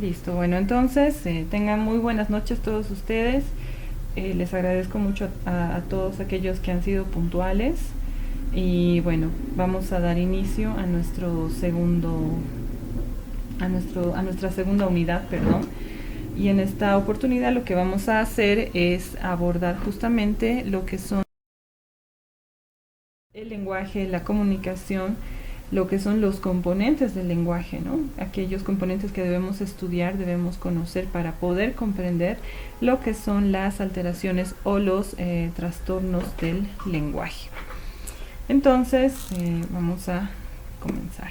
Listo, bueno, entonces tengan muy buenas noches todos ustedes. Les agradezco mucho a todos aquellos que han sido puntuales. Y bueno, vamos a dar inicio a nuestra segunda unidad, perdón. Y en esta oportunidad lo que vamos a hacer es abordar justamente lo que son el lenguaje, la comunicación, lo que son los componentes del lenguaje, ¿no? Aquellos componentes que debemos estudiar, debemos conocer para poder comprender lo que son las alteraciones o los trastornos del lenguaje. Entonces, vamos a comenzar.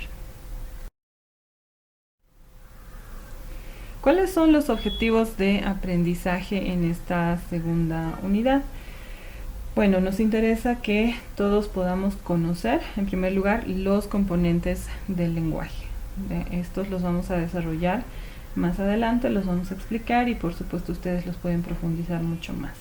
¿Cuáles son los objetivos de aprendizaje en esta segunda unidad? Bueno, nos interesa que todos podamos conocer, en primer lugar, los componentes del lenguaje. Estos los vamos a desarrollar más adelante, los vamos a explicar y por supuesto ustedes los pueden profundizar mucho más.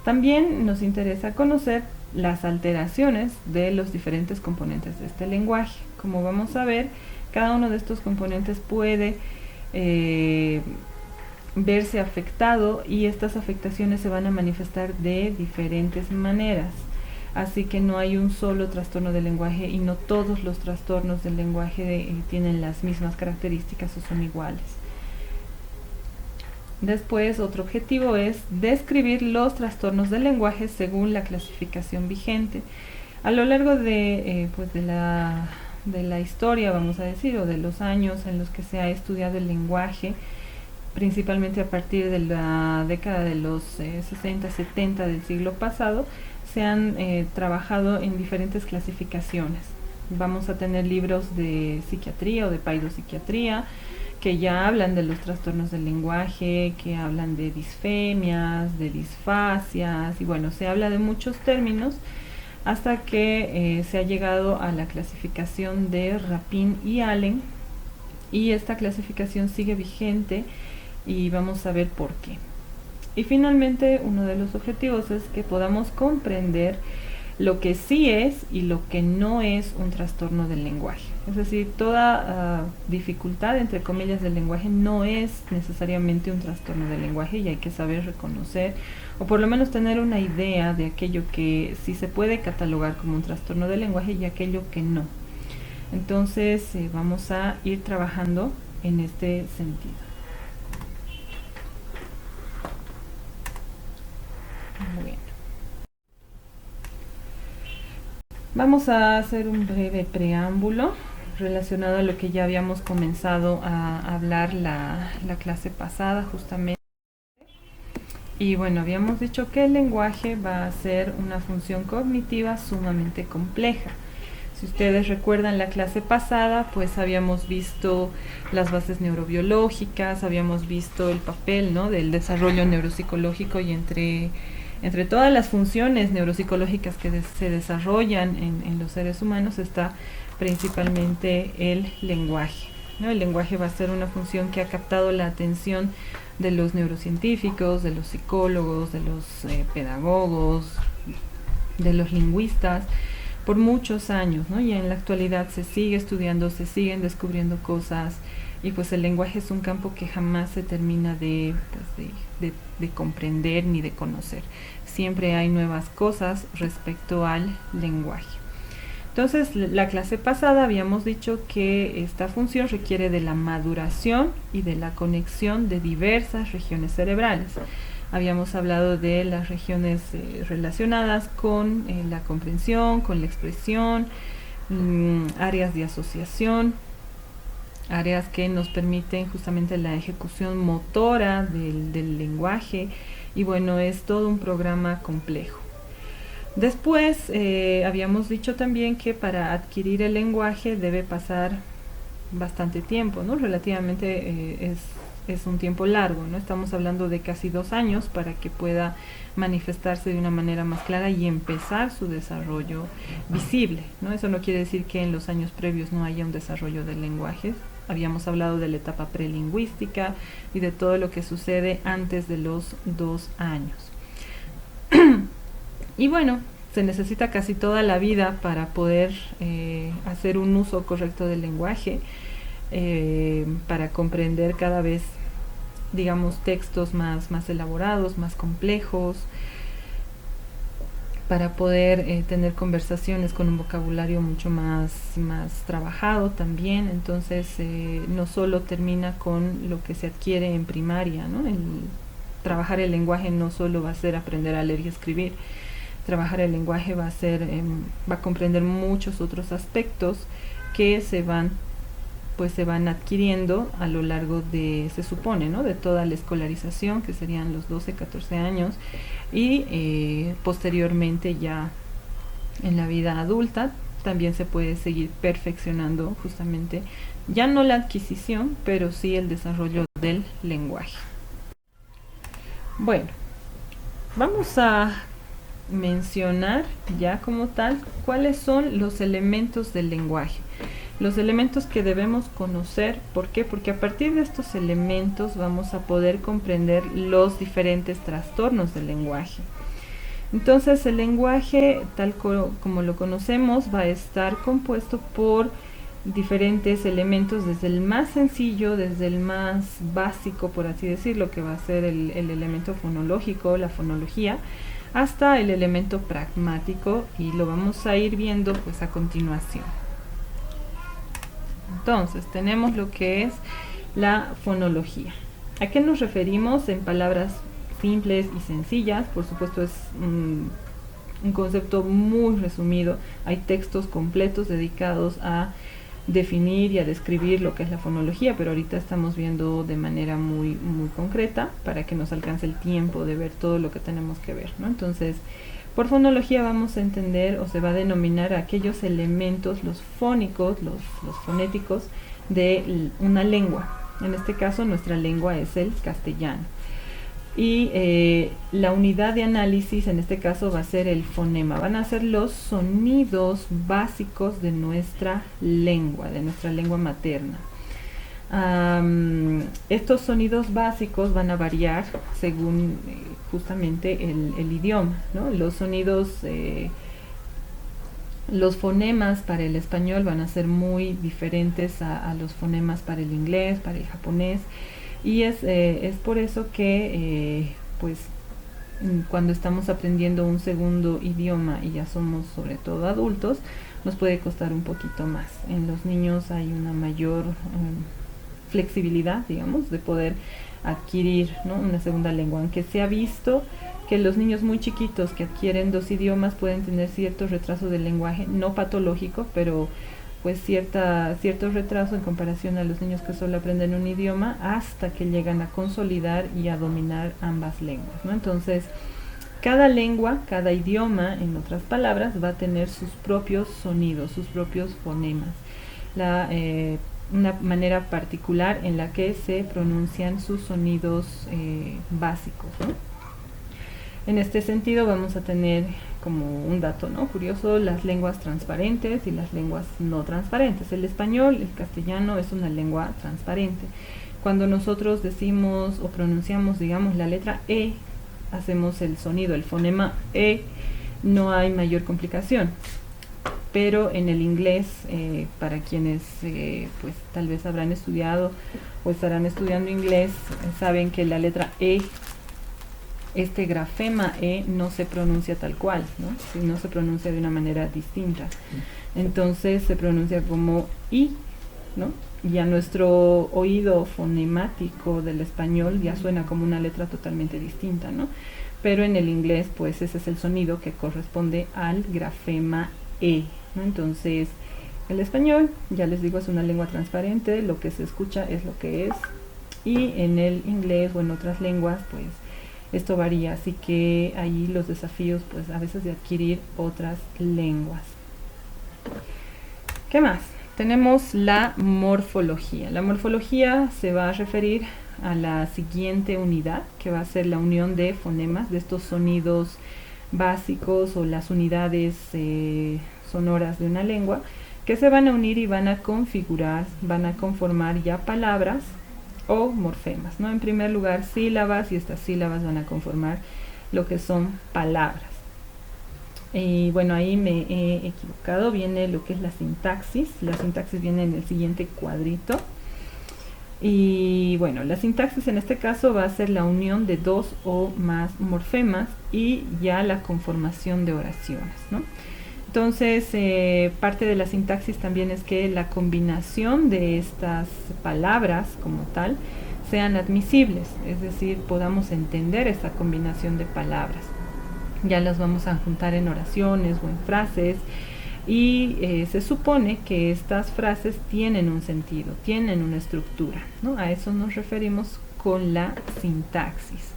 También nos interesa conocer las alteraciones de los diferentes componentes de este lenguaje. Como vamos a ver, cada uno de estos componentes puede verse afectado y estas afectaciones se van a manifestar de diferentes maneras. Así que no hay un solo trastorno del lenguaje y no todos los trastornos del lenguaje tienen las mismas características o son iguales. Después, otro objetivo es describir los trastornos del lenguaje según la clasificación vigente. A lo largo de la historia, vamos a decir, o de los años en los que se ha estudiado el lenguaje, principalmente a partir de la década de los 60, 70 del siglo pasado, se han trabajado en diferentes clasificaciones. Vamos a tener libros de psiquiatría o de paidopsiquiatría que ya hablan de los trastornos del lenguaje, que hablan de disfemias, de disfasias, y bueno, se habla de muchos términos hasta que se ha llegado a la clasificación de Rapin y Allen, y esta clasificación sigue vigente y vamos a ver por qué. Y finalmente, uno de los objetivos es que podamos comprender lo que sí es y lo que no es un trastorno del lenguaje. Es decir, toda dificultad, entre comillas, del lenguaje no es necesariamente un trastorno del lenguaje y hay que saber reconocer o por lo menos tener una idea de aquello que sí se puede catalogar como un trastorno del lenguaje y aquello que no. Entonces vamos a ir trabajando en este sentido. Muy bien. Vamos a hacer un breve preámbulo relacionado a lo que ya habíamos comenzado a hablar la clase pasada justamente. Y bueno, habíamos dicho que el lenguaje va a ser una función cognitiva sumamente compleja. Si ustedes recuerdan la clase pasada, pues habíamos visto las bases neurobiológicas, habíamos visto el papel, ¿no?, del desarrollo neuropsicológico y entre todas las funciones neuropsicológicas que se desarrollan en los seres humanos está principalmente el lenguaje, ¿no? El lenguaje va a ser una función que ha captado la atención de los neurocientíficos, de los psicólogos, de los pedagogos, de los lingüistas, por muchos años, ¿no? Y en la actualidad se sigue estudiando, se siguen descubriendo cosas y pues el lenguaje es un campo que jamás se termina de comprender ni de conocer. Siempre hay nuevas cosas respecto al lenguaje. Entonces, la clase pasada habíamos dicho que esta función requiere de la maduración y de la conexión de diversas regiones cerebrales. Habíamos hablado de las regiones relacionadas con la comprensión, con la expresión, áreas de asociación, áreas que nos permiten justamente la ejecución motora del lenguaje, y bueno, es todo un programa complejo. Después habíamos dicho también que para adquirir el lenguaje debe pasar bastante tiempo, ¿no? Relativamente es un tiempo largo, ¿no? Estamos hablando de casi 2 años para que pueda manifestarse de una manera más clara y empezar su desarrollo visible, ¿no? Eso no quiere decir que en los años previos no haya un desarrollo del lenguaje. Habíamos hablado de la etapa prelingüística y de todo lo que sucede antes de los 2 años. Y bueno, se necesita casi toda la vida para poder hacer un uso correcto del lenguaje. para comprender cada vez, digamos, textos más elaborados, más complejos, para poder tener conversaciones con un vocabulario mucho más trabajado también. Entonces no solo termina con lo que se adquiere en primaria, ¿no? Trabajar el lenguaje no solo va a ser aprender a leer y escribir. Trabajar el lenguaje va a comprender muchos otros aspectos que se van adquiriendo a lo largo de, se supone, ¿no?, de toda la escolarización, que serían los 12, 14 años, y posteriormente ya en la vida adulta también se puede seguir perfeccionando justamente, ya no la adquisición, pero sí el desarrollo del lenguaje. Bueno, vamos a mencionar ya como tal cuáles son los elementos del lenguaje. Los elementos que debemos conocer. ¿Por qué? Porque a partir de estos elementos vamos a poder comprender los diferentes trastornos del lenguaje. Entonces el lenguaje, tal como lo conocemos, va a estar compuesto por diferentes elementos, desde el más sencillo, desde el más básico, por así decirlo, que va a ser el elemento fonológico, la fonología, hasta el elemento pragmático, y lo vamos a ir viendo pues a continuación. Entonces tenemos lo que es la fonología. ¿A qué nos referimos en palabras simples y sencillas? Por supuesto es un concepto muy resumido. Hay textos completos dedicados a definir y a describir lo que es la fonología, pero ahorita estamos viendo de manera muy concreta para que nos alcance el tiempo de ver todo lo que tenemos que ver, ¿no? Entonces, por fonología vamos a entender, o se va a denominar, aquellos elementos, los fónicos, los fonéticos de una lengua. En este caso nuestra lengua es el castellano. Y la unidad de análisis en este caso va a ser el fonema. Van a ser los sonidos básicos de nuestra lengua materna. Estos sonidos básicos van a variar según justamente el idioma, ¿no? Los sonidos, los fonemas para el español van a ser muy diferentes a los fonemas para el inglés, para el japonés, y es por eso que pues cuando estamos aprendiendo un segundo idioma y ya somos sobre todo adultos, nos puede costar un poquito más. En los niños hay una mayor flexibilidad, digamos, de poder adquirir, ¿no?, una segunda lengua, aunque se ha visto que los niños muy chiquitos que adquieren dos idiomas pueden tener cierto retraso del lenguaje, no patológico, pero pues cierto retraso en comparación a los niños que solo aprenden un idioma, hasta que llegan a consolidar y a dominar ambas lenguas, ¿no? Entonces, cada lengua, cada idioma, en otras palabras, va a tener sus propios sonidos, sus propios fonemas. Una manera particular en la que se pronuncian sus sonidos básicos, ¿no? En este sentido vamos a tener como un dato, ¿no?, curioso, las lenguas transparentes y las lenguas no transparentes. El español, el castellano, es una lengua transparente. Cuando nosotros decimos o pronunciamos, digamos, la letra E, hacemos el sonido, el fonema E, no hay mayor complicación. Pero en el inglés, para quienes pues tal vez habrán estudiado o estarán estudiando inglés, saben que la letra E, este grafema E, no se pronuncia tal cual, ¿no? Sino se pronuncia de una manera distinta. Entonces se pronuncia como I, ¿no? Y a nuestro oído fonemático del español ya suena como una letra totalmente distinta, ¿no? Pero en el inglés, pues ese es el sonido que corresponde al grafema E, ¿no? Entonces, el español, ya les digo, es una lengua transparente, lo que se escucha es lo que es, y en el inglés o en otras lenguas, pues esto varía, así que ahí los desafíos, pues a veces, de adquirir otras lenguas. ¿Qué más? Tenemos la morfología. La morfología se va a referir a la siguiente unidad, que va a ser la unión de fonemas, de estos sonidos básicos o las unidades sonoras de una lengua, que se van a unir y van a configurar, van a conformar ya palabras o morfemas, ¿no? En primer lugar, sílabas, y estas sílabas van a conformar lo que son palabras. Y bueno, ahí me he equivocado, viene lo que es la sintaxis. La sintaxis viene en el siguiente cuadrito. Y bueno, la sintaxis en este caso va a ser la unión de dos o más morfemas y ya la conformación de oraciones, ¿no? Entonces, parte de la sintaxis también es que la combinación de estas palabras como tal sean admisibles, es decir, podamos entender esta combinación de palabras. Ya las vamos a juntar en oraciones o en frases y se supone que estas frases tienen un sentido, tienen una estructura, ¿no? A eso nos referimos con la sintaxis.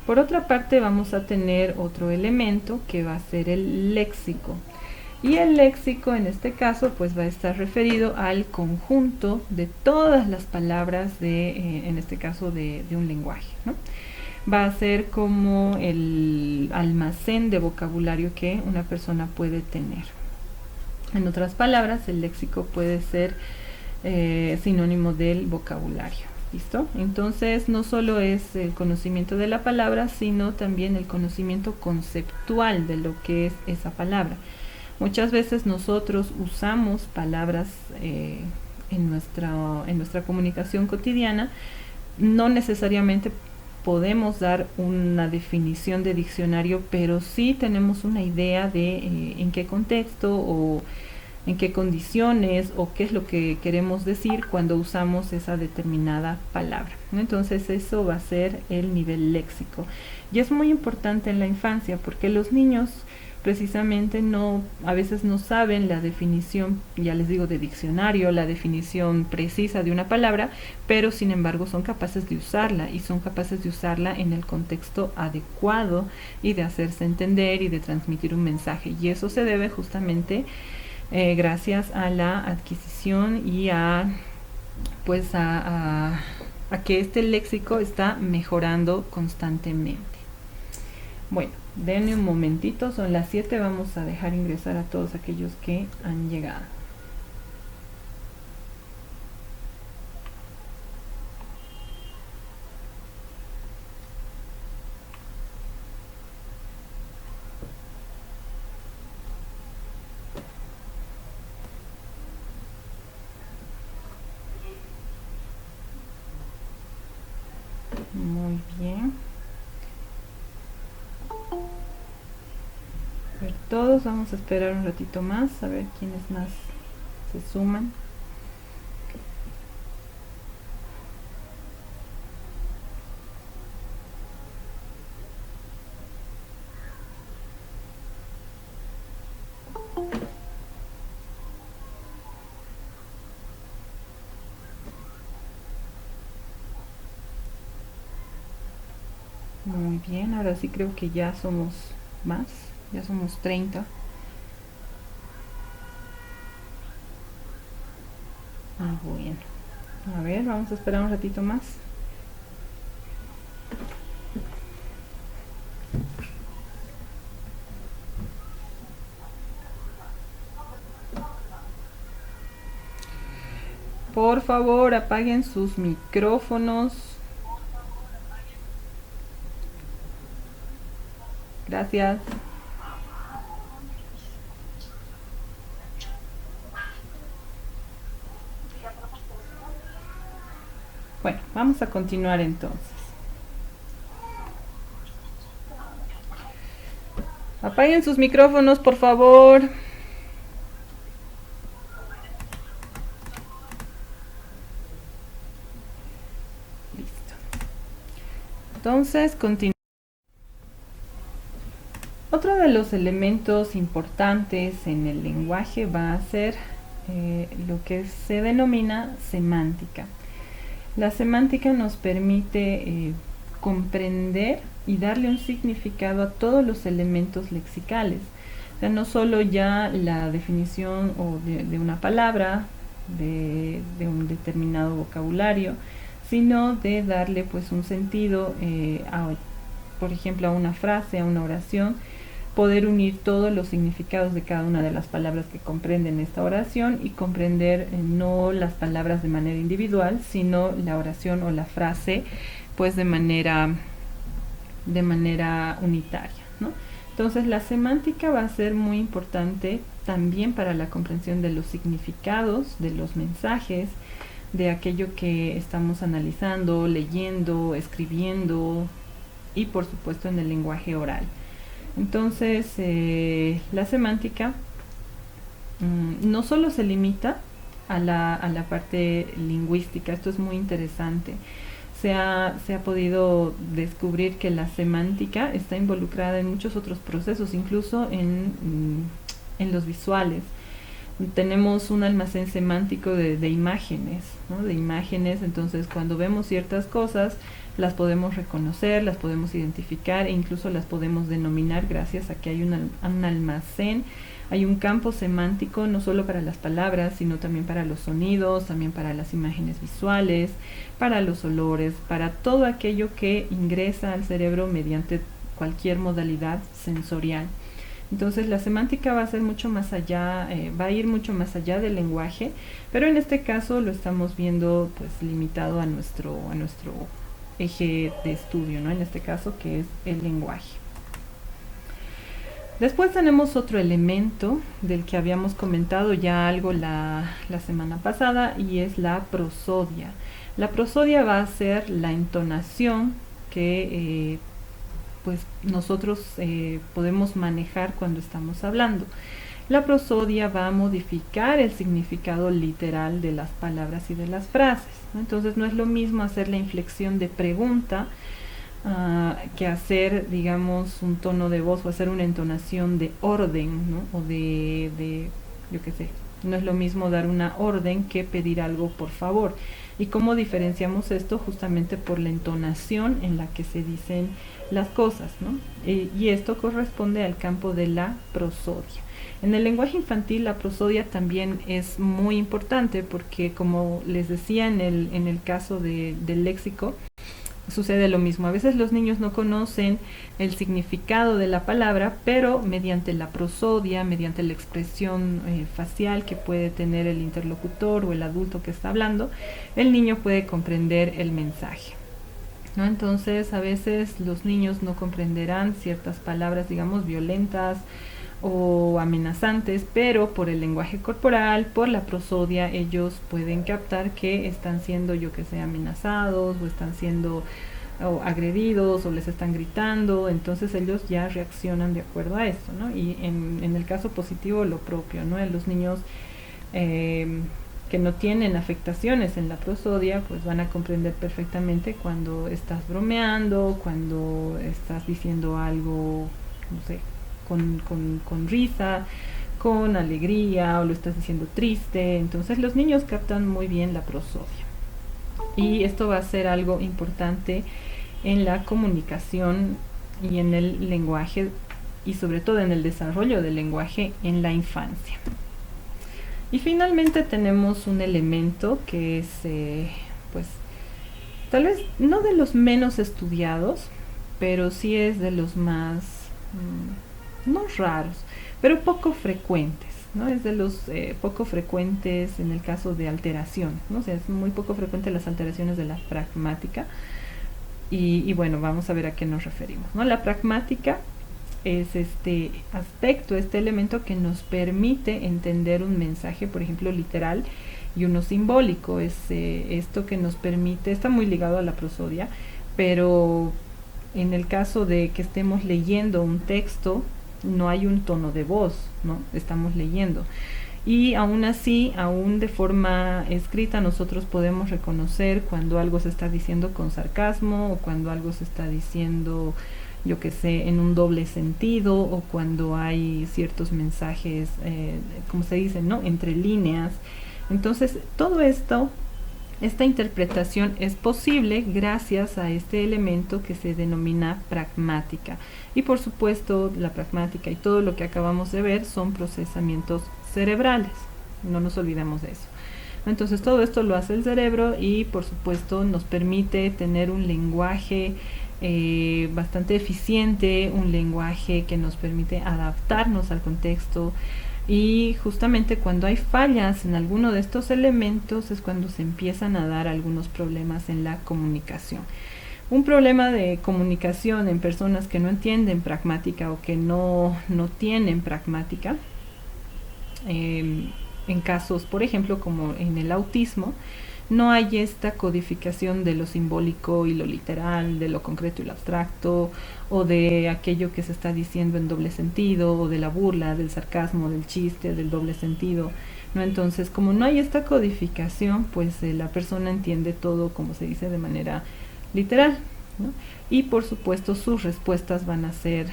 Por otra parte, vamos a tener otro elemento que va a ser el léxico. Y el léxico en este caso pues va a estar referido al conjunto de todas las palabras en este caso de un lenguaje, ¿no? Va a ser como el almacén de vocabulario que una persona puede tener. En otras palabras, el léxico puede ser sinónimo del vocabulario. ¿Listo? Entonces no solo es el conocimiento de la palabra, sino también el conocimiento conceptual de lo que es esa palabra. Muchas veces nosotros usamos palabras en nuestra comunicación cotidiana, no necesariamente podemos dar una definición de diccionario, pero sí tenemos una idea de en qué contexto o en qué condiciones o qué es lo que queremos decir cuando usamos esa determinada palabra. Entonces eso va a ser el nivel léxico. Y es muy importante en la infancia porque los niños precisamente a veces no saben la definición, ya les digo, de diccionario, la definición precisa de una palabra, pero sin embargo son capaces de usarla y son capaces de usarla en el contexto adecuado y de hacerse entender y de transmitir un mensaje. Y eso se debe justamente gracias a la adquisición y pues a que este léxico está mejorando constantemente. Bueno, denme un momentito, son las 7, vamos a dejar ingresar a todos aquellos que han llegado. Muy bien. A ver, todos vamos a esperar un ratito más, a ver quiénes más se suman. Muy bien, ahora sí creo que ya somos más, ya somos 30. Bueno, a ver, vamos a esperar un ratito más. Por favor, apaguen sus micrófonos. Gracias. Bueno, vamos a continuar entonces. Apaguen sus micrófonos, por favor. Listo. Entonces, continuamos. Otro de los elementos importantes en el lenguaje va a ser lo que se denomina semántica. La semántica nos permite comprender y darle un significado a todos los elementos lexicales. O sea, no solo ya la definición de una palabra, de un determinado vocabulario, sino de darle pues un sentido, por ejemplo, a una frase, a una oración, poder unir todos los significados de cada una de las palabras que comprenden esta oración y comprender no las palabras de manera individual, sino la oración o la frase pues de manera unitaria, ¿no? Entonces la semántica va a ser muy importante también para la comprensión de los significados, de los mensajes, de aquello que estamos analizando, leyendo, escribiendo y por supuesto en el lenguaje oral. Entonces la semántica no solo se limita a la parte lingüística, esto es muy interesante. Se ha podido descubrir que la semántica está involucrada en muchos otros procesos, incluso en los visuales. Tenemos un almacén semántico de imágenes, ¿no? De imágenes, entonces cuando vemos ciertas cosas las podemos reconocer, las podemos identificar e incluso las podemos denominar gracias a que hay un almacén, hay un campo semántico no solo para las palabras, sino también para los sonidos, también para las imágenes visuales, para los olores, para todo aquello que ingresa al cerebro mediante cualquier modalidad sensorial. Entonces la semántica va a ser mucho más allá, va a ir mucho más allá del lenguaje, pero en este caso lo estamos viendo pues limitado a nuestro eje de estudio, ¿no? En este caso que es el lenguaje. Después tenemos otro elemento del que habíamos comentado ya algo la semana pasada y es la prosodia. La prosodia va a ser la entonación que pues nosotros podemos manejar cuando estamos hablando. La prosodia va a modificar el significado literal de las palabras y de las frases, ¿no? Entonces no es lo mismo hacer la inflexión de pregunta que hacer, digamos, un tono de voz o hacer una entonación de orden, ¿no? O de yo qué sé, no es lo mismo dar una orden que pedir algo por favor. ¿Y cómo diferenciamos esto? Justamente por la entonación en la que se dicen las cosas, ¿no? Y esto corresponde al campo de la prosodia. En el lenguaje infantil la prosodia también es muy importante porque, como les decía en el caso del léxico, sucede lo mismo. A veces los niños no conocen el significado de la palabra, pero mediante la prosodia, mediante la expresión facial que puede tener el interlocutor o el adulto que está hablando, el niño puede comprender el mensaje, ¿no? Entonces a veces los niños no comprenderán ciertas palabras, digamos, violentas o amenazantes, pero por el lenguaje corporal, por la prosodia, ellos pueden captar que están siendo, yo que sé, amenazados o están siendo agredidos o les están gritando, entonces ellos ya reaccionan de acuerdo a esto, ¿no? Y en el caso positivo lo propio, ¿no? En los niños que no tienen afectaciones en la prosodia, pues van a comprender perfectamente cuando estás bromeando, cuando estás diciendo algo, no sé, con risa, con alegría, o lo estás diciendo triste. Entonces los niños captan muy bien la prosodia. Y esto va a ser algo importante en la comunicación y en el lenguaje, y sobre todo en el desarrollo del lenguaje en la infancia. Y finalmente tenemos un elemento que es, pues, tal vez no de los menos estudiados, pero sí es de los más no raros, pero poco frecuentes, ¿no? Es de los poco frecuentes en el caso de alteración, ¿no? O sea, es muy poco frecuente las alteraciones de la pragmática. Y bueno, vamos a ver a qué nos referimos, ¿no? La pragmática es este aspecto, este elemento que nos permite entender un mensaje, por ejemplo, literal y uno simbólico. Es esto que nos permite, está muy ligado a la prosodia, pero en el caso de que estemos leyendo un texto, no hay un tono de voz, ¿no? Estamos leyendo. Y aún así, aún de forma escrita, nosotros podemos reconocer cuando algo se está diciendo con sarcasmo o cuando algo se está diciendo, yo que sé, en un doble sentido, o cuando hay ciertos mensajes, como se dice, ¿no? Entre líneas. Entonces, todo esto, esta interpretación es posible gracias a este elemento que se denomina pragmática. Y por supuesto, la pragmática y todo lo que acabamos de ver son procesamientos cerebrales. No nos olvidemos de eso. Entonces, todo esto lo hace el cerebro y por supuesto nos permite tener un lenguaje bastante eficiente, un lenguaje que nos permite adaptarnos al contexto. Y justamente cuando hay fallas en alguno de estos elementos es cuando se empiezan a dar algunos problemas en la comunicación. Un problema de comunicación en personas que no entienden pragmática o que no tienen pragmática, en casos, por ejemplo, como en el autismo, no hay esta codificación de lo simbólico y lo literal, de lo concreto y lo abstracto, o de aquello que se está diciendo en doble sentido, o de la burla, del sarcasmo, del chiste, del doble sentido, ¿no? Entonces, como no hay esta codificación, pues la persona entiende todo, como se dice, de manera literal, ¿no? Y por supuesto sus respuestas van a ser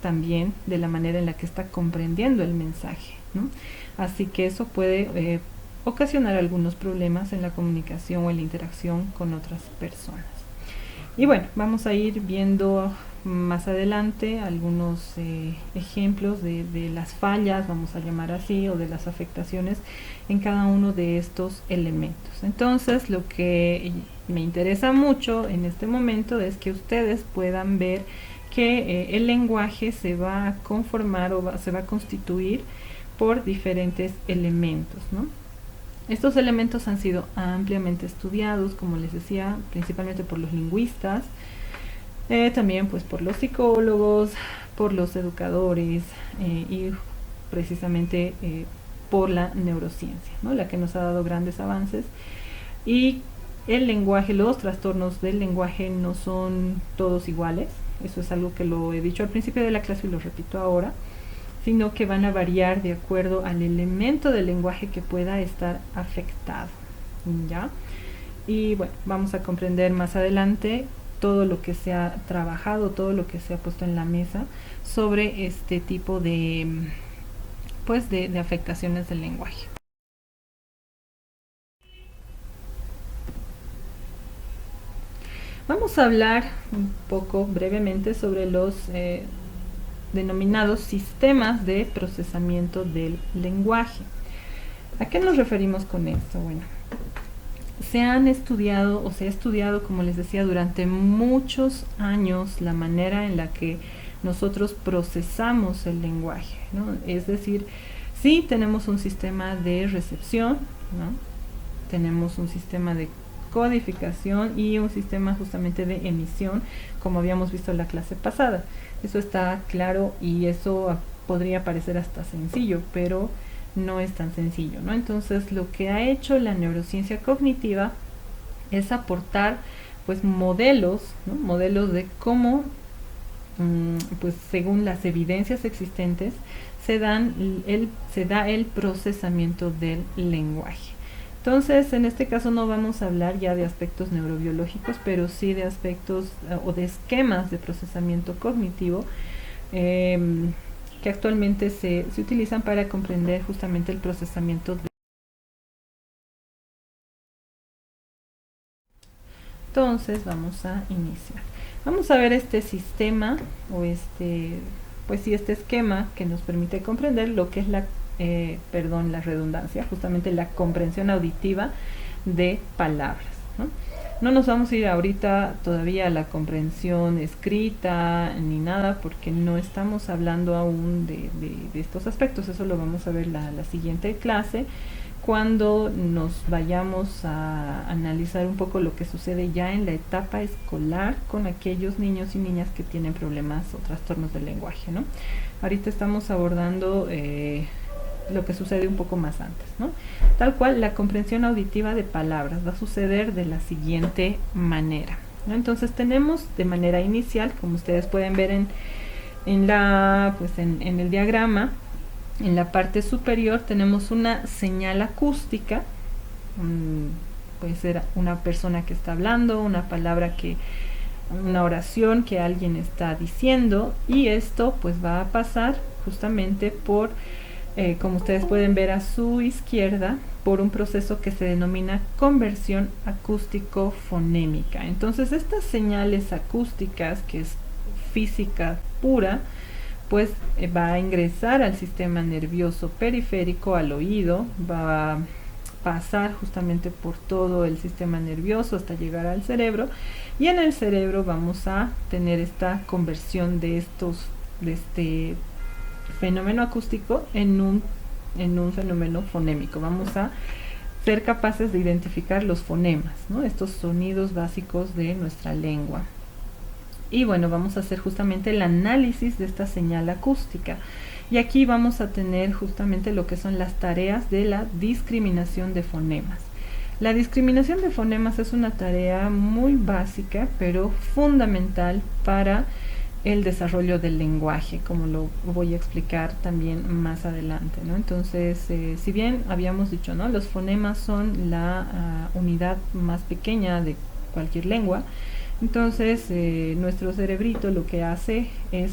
también de la manera en la que está comprendiendo el mensaje, ¿no? Así que eso puede ocasionar algunos problemas en la comunicación o en la interacción con otras personas. Y bueno, vamos a ir viendo más adelante algunos ejemplos de las fallas, vamos a llamar así, o de las afectaciones en cada uno de estos elementos. Entonces, lo que me interesa mucho en este momento es que ustedes puedan ver que el lenguaje se va a conformar o se va a constituir por diferentes elementos, ¿no? Estos elementos han sido ampliamente estudiados, como les decía, principalmente por los lingüistas, también pues por los psicólogos, por los educadores y precisamente por la neurociencia, ¿no? La que nos ha dado grandes avances. Y el lenguaje, los trastornos del lenguaje no son todos iguales, eso es algo que lo he dicho al principio de la clase y lo repito ahora, sino que van a variar de acuerdo al elemento del lenguaje que pueda estar afectado, ¿ya? Y bueno, vamos a comprender más adelante todo lo que se ha trabajado, todo lo que se ha puesto en la mesa sobre este tipo de, pues de afectaciones del lenguaje. Vamos a hablar un poco brevemente sobre los denominados sistemas de procesamiento del lenguaje. ¿A qué nos referimos con esto? Bueno, se han estudiado o se ha estudiado, como les decía, durante muchos años la manera en la que nosotros procesamos el lenguaje, ¿no? Es decir, sí tenemos un sistema de recepción, ¿no? Tenemos un sistema de codificación y un sistema justamente de emisión, como habíamos visto en la clase pasada. Eso está claro y eso podría parecer hasta sencillo, pero no es tan sencillo, ¿no? Entonces, lo que ha hecho la neurociencia cognitiva es aportar pues modelos, ¿no? Modelos de cómo pues según las evidencias existentes se da el procesamiento del lenguaje. Entonces, en este caso no vamos a hablar ya de aspectos neurobiológicos, pero sí de aspectos o de esquemas de procesamiento cognitivo que actualmente se utilizan para comprender justamente el procesamiento. Entonces, vamos a iniciar. Vamos a ver este sistema o pues sí, este esquema que nos permite comprender lo que es la redundancia, justamente la comprensión auditiva de palabras, ¿no? No nos vamos a ir ahorita todavía a la comprensión escrita ni nada, porque no estamos hablando aún de estos aspectos. Eso lo vamos a ver la siguiente clase, cuando nos vayamos a analizar un poco lo que sucede ya en la etapa escolar con aquellos niños y niñas que tienen problemas o trastornos del lenguaje, ¿no? Ahorita estamos abordando lo que sucede un poco más antes, ¿no? Tal cual, la comprensión auditiva de palabras va a suceder de la siguiente manera, ¿no? Entonces tenemos de manera inicial, como ustedes pueden ver en el diagrama, en la parte superior tenemos una señal acústica, puede ser una persona que está hablando, una palabra una oración que alguien está diciendo, y esto pues va a pasar justamente por como ustedes pueden ver a su izquierda, por un proceso que se denomina conversión acústico-fonémica. Entonces, estas señales acústicas, que es física pura, pues va a ingresar al sistema nervioso periférico, al oído, va a pasar justamente por todo el sistema nervioso hasta llegar al cerebro, y en el cerebro vamos a tener esta conversión de este fenómeno acústico en un fenómeno fonémico. Vamos a ser capaces de identificar los fonemas, ¿no? Estos sonidos básicos de nuestra lengua. Y bueno, vamos a hacer justamente el análisis de esta señal acústica. Y aquí vamos a tener justamente lo que son las tareas de la discriminación de fonemas. La discriminación de fonemas es una tarea muy básica, pero fundamental para el desarrollo del lenguaje, como lo voy a explicar también más adelante, ¿no? Entonces, si bien habíamos dicho, ¿no?, los fonemas son la unidad más pequeña de cualquier lengua, entonces nuestro cerebrito lo que hace es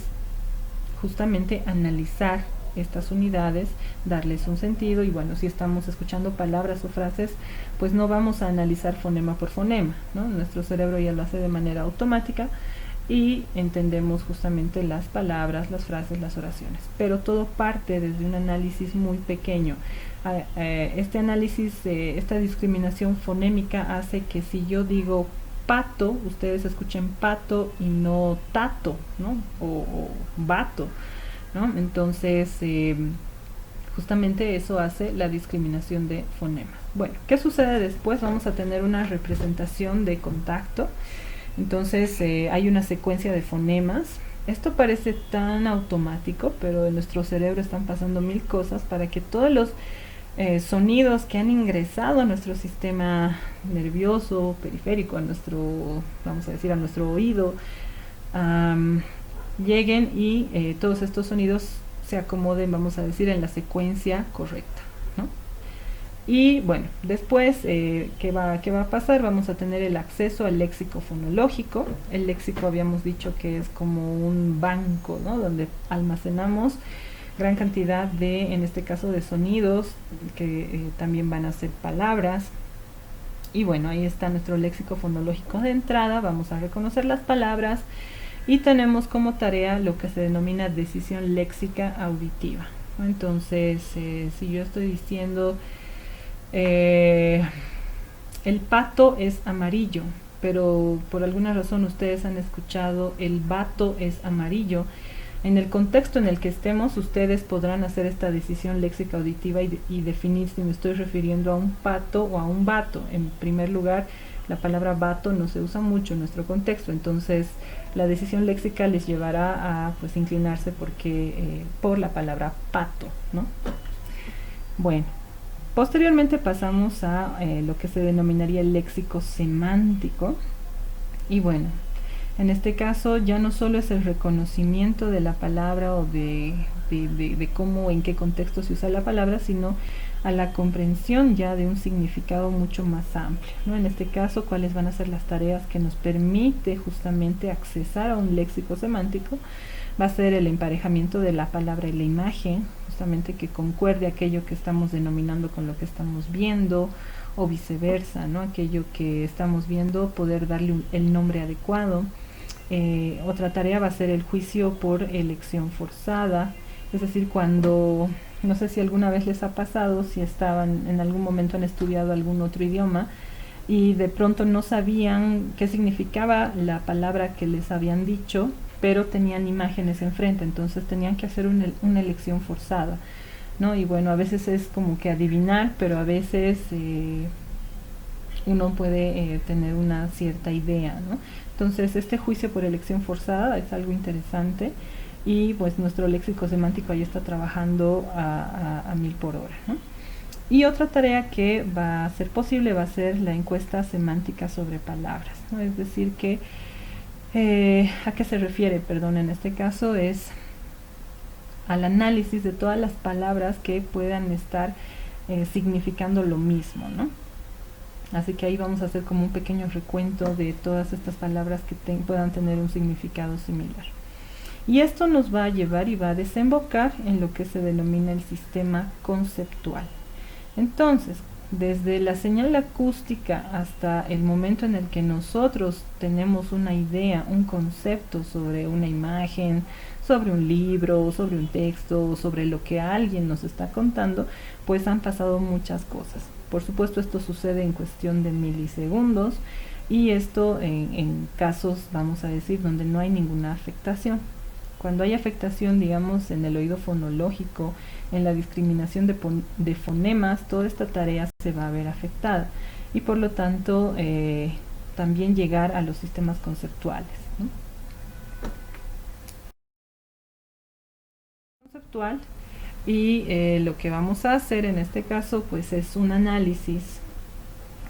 justamente analizar estas unidades, darles un sentido, y bueno, si estamos escuchando palabras o frases, pues no vamos a analizar fonema por fonema, ¿no? Nuestro cerebro ya lo hace de manera automática y entendemos justamente las palabras, las frases, las oraciones, pero todo parte desde un análisis muy pequeño. Este análisis, esta discriminación fonémica hace que si yo digo pato, ustedes escuchen pato y no tato, ¿no? O vato, ¿no? Entonces, justamente eso hace la discriminación de fonemas. Bueno, ¿qué sucede después? Vamos a tener una representación de contacto. Entonces, hay una secuencia de fonemas. Esto parece tan automático, pero en nuestro cerebro están pasando mil cosas para que todos los sonidos que han ingresado a nuestro sistema nervioso periférico, a nuestro, vamos a decir, a nuestro oído, lleguen y todos estos sonidos se acomoden, vamos a decir, en la secuencia correcta, ¿no? Y bueno, después, ¿qué va a pasar? Vamos a tener el acceso al léxico fonológico. El léxico habíamos dicho que es como un banco, ¿no?, donde almacenamos gran cantidad de, en este caso, de sonidos que también van a ser palabras. Y bueno, ahí está nuestro léxico fonológico de entrada. Vamos a reconocer las palabras y tenemos como tarea lo que se denomina decisión léxica auditiva. Entonces, si yo estoy diciendo el pato es amarillo, pero por alguna razón ustedes han escuchado el vato es amarillo, en el contexto en el que estemos, ustedes podrán hacer esta decisión léxica auditiva y definir si me estoy refiriendo a un pato o a un vato. En primer lugar, la palabra vato no se usa mucho en nuestro contexto, entonces la decisión léxica les llevará a pues inclinarse por la palabra pato, ¿no? Bueno, posteriormente pasamos a lo que se denominaría el léxico semántico. Y bueno, en este caso ya no solo es el reconocimiento de la palabra o de cómo, en qué contexto se usa la palabra, sino a la comprensión ya de un significado mucho más amplio, ¿no? En este caso, ¿cuáles van a ser las tareas que nos permite justamente accesar a un léxico semántico? Va a ser el emparejamiento de la palabra y la imagen, justamente que concuerde aquello que estamos denominando con lo que estamos viendo, o viceversa, ¿no? Aquello que estamos viendo, poder darle el nombre adecuado. Otra tarea va a ser el juicio por elección forzada, es decir, cuando, no sé si alguna vez les ha pasado, si estaban en algún momento han estudiado algún otro idioma y de pronto no sabían qué significaba la palabra que les habían dicho, pero tenían imágenes enfrente, entonces tenían que hacer una elección forzada, ¿no? Y bueno, a veces es como que adivinar, pero a veces uno puede tener una cierta idea, ¿no? Entonces, este juicio por elección forzada es algo interesante y pues nuestro léxico semántico ahí está trabajando a 1000 por hora, ¿no? Y otra tarea que va a ser posible va a ser la encuesta semántica sobre palabras, ¿no? Es decir que, ¿a qué se refiere? Perdón, en este caso es al análisis de todas las palabras que puedan estar significando lo mismo, ¿no? Así que ahí vamos a hacer como un pequeño recuento de todas estas palabras que puedan tener un significado similar. Y esto nos va a llevar y va a desembocar en lo que se denomina el sistema conceptual. Entonces, desde la señal acústica hasta el momento en el que nosotros tenemos una idea, un concepto sobre una imagen, sobre un libro, sobre un texto, sobre lo que alguien nos está contando, pues han pasado muchas cosas. Por supuesto, esto sucede en cuestión de milisegundos y esto en casos, vamos a decir, donde no hay ninguna afectación. Cuando hay afectación, digamos, en el oído fonológico, en la discriminación de fonemas, toda esta tarea se va a ver afectada y por lo tanto también llegar a los sistemas conceptuales, ¿no? Conceptual y lo que vamos a hacer en este caso pues es un análisis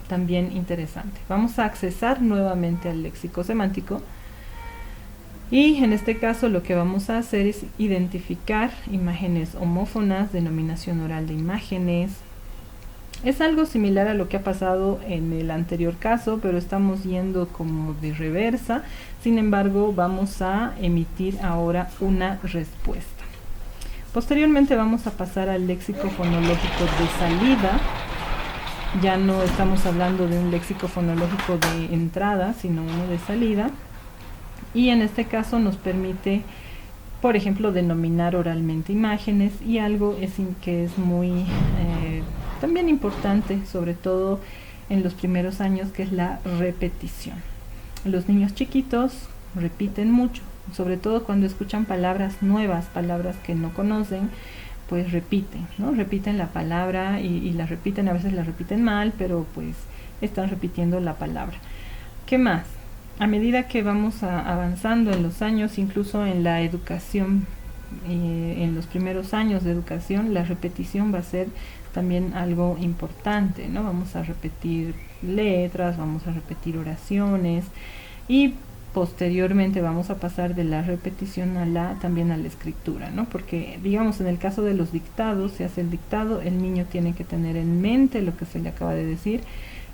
también interesante. Vamos a accesar nuevamente al léxico semántico y en este caso lo que vamos a hacer es identificar imágenes homófonas, denominación oral de imágenes. Es algo similar a lo que ha pasado en el anterior caso, pero estamos yendo como de reversa. Sin embargo, vamos a emitir ahora una respuesta. Posteriormente vamos a pasar al léxico fonológico de salida. Ya no estamos hablando de un léxico fonológico de entrada, sino uno de salida. Y en este caso nos permite, por ejemplo, denominar oralmente imágenes y algo que es muy también importante, sobre todo en los primeros años, que es la repetición. Los niños chiquitos repiten mucho, sobre todo cuando escuchan palabras nuevas, palabras que no conocen, pues repiten, ¿no? Repiten la palabra y la repiten, a veces la repiten mal, pero pues están repitiendo la palabra. ¿Qué más? A medida que vamos avanzando en los años, incluso en la educación, en los primeros años de educación, la repetición va a ser también algo importante, ¿no? Vamos a repetir letras, vamos a repetir oraciones y posteriormente vamos a pasar de la repetición también a la escritura, ¿no? Porque digamos en el caso de los dictados, se hace el dictado, el niño tiene que tener en mente lo que se le acaba de decir,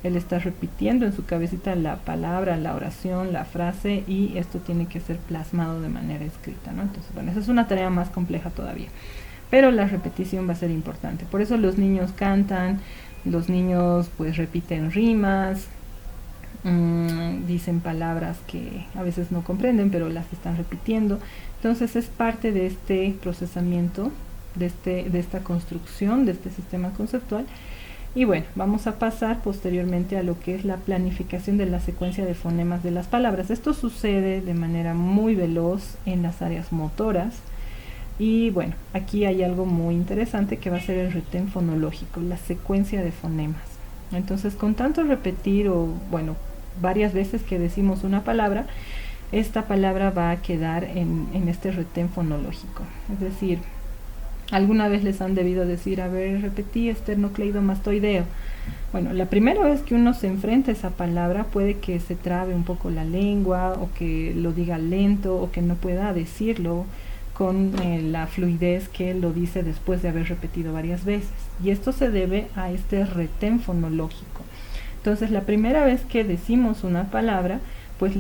él está repitiendo en su cabecita la palabra, la oración, la frase y esto tiene que ser plasmado de manera escrita, ¿no? Entonces, bueno, esa es una tarea más compleja todavía, pero la repetición va a ser importante. Por eso los niños cantan, los niños pues repiten rimas, dicen palabras que a veces no comprenden, pero las están repitiendo. Entonces es parte de este procesamiento, de esta construcción, de este sistema conceptual. Y bueno, vamos a pasar posteriormente a lo que es la planificación de la secuencia de fonemas de las palabras. Esto sucede de manera muy veloz en las áreas motoras. Y bueno, aquí hay algo muy interesante que va a ser el retén fonológico, la secuencia de fonemas. Entonces, con tanto repetir o, bueno, varias veces que decimos una palabra, esta palabra va a quedar en este retén fonológico. Es decir, alguna vez les han debido decir, a ver, repetí esternocleidomastoideo. Bueno, la primera vez que uno se enfrenta a esa palabra puede que se trabe un poco la lengua o que lo diga lento o que no pueda decirlo con la fluidez que lo dice después de haber repetido varias veces. Y esto se debe a este retén fonológico. Entonces, la primera vez que decimos una palabra, pues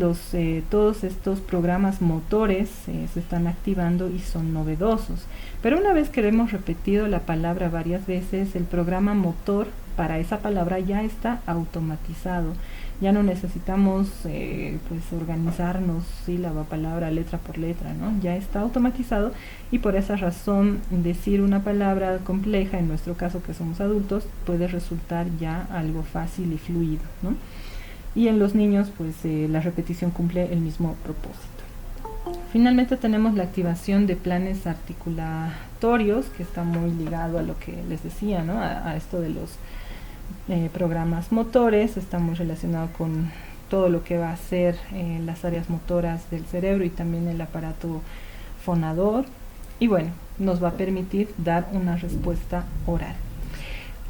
todos estos programas motores se están activando y son novedosos. Pero una vez que hemos repetido la palabra varias veces, el programa motor para esa palabra ya está automatizado. Ya no necesitamos pues organizarnos sílaba, palabra, letra por letra, ¿no? Ya está automatizado y por esa razón decir una palabra compleja, en nuestro caso que somos adultos, puede resultar ya algo fácil y fluido, ¿no? Y en los niños pues la repetición cumple el mismo propósito. Finalmente tenemos la activación de planes articulatorios, que está muy ligado a lo que les decía, ¿no? A esto de los programas motores, está muy relacionado con todo lo que va a ser las áreas motoras del cerebro y también el aparato fonador. Y bueno, nos va a permitir dar una respuesta oral.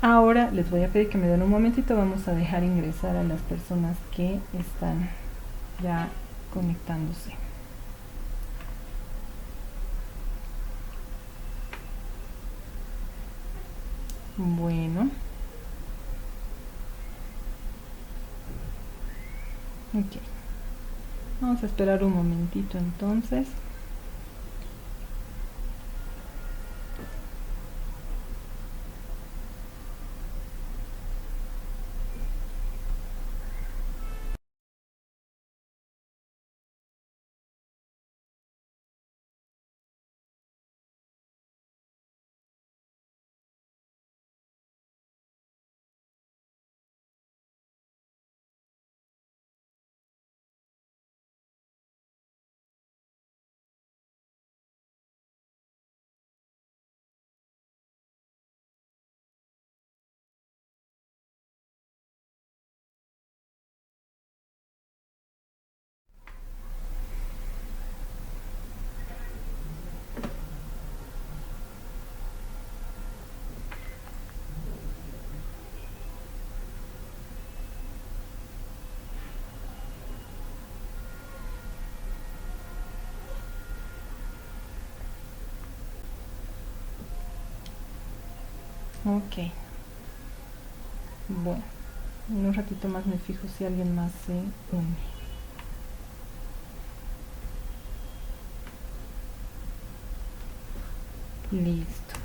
Ahora les voy a pedir que me den un momentito, vamos a dejar ingresar a las personas que están ya conectándose. Bueno. Ok. Vamos a esperar un momentito entonces. Ok, bueno, en un ratito más me fijo si alguien más se une. Listo.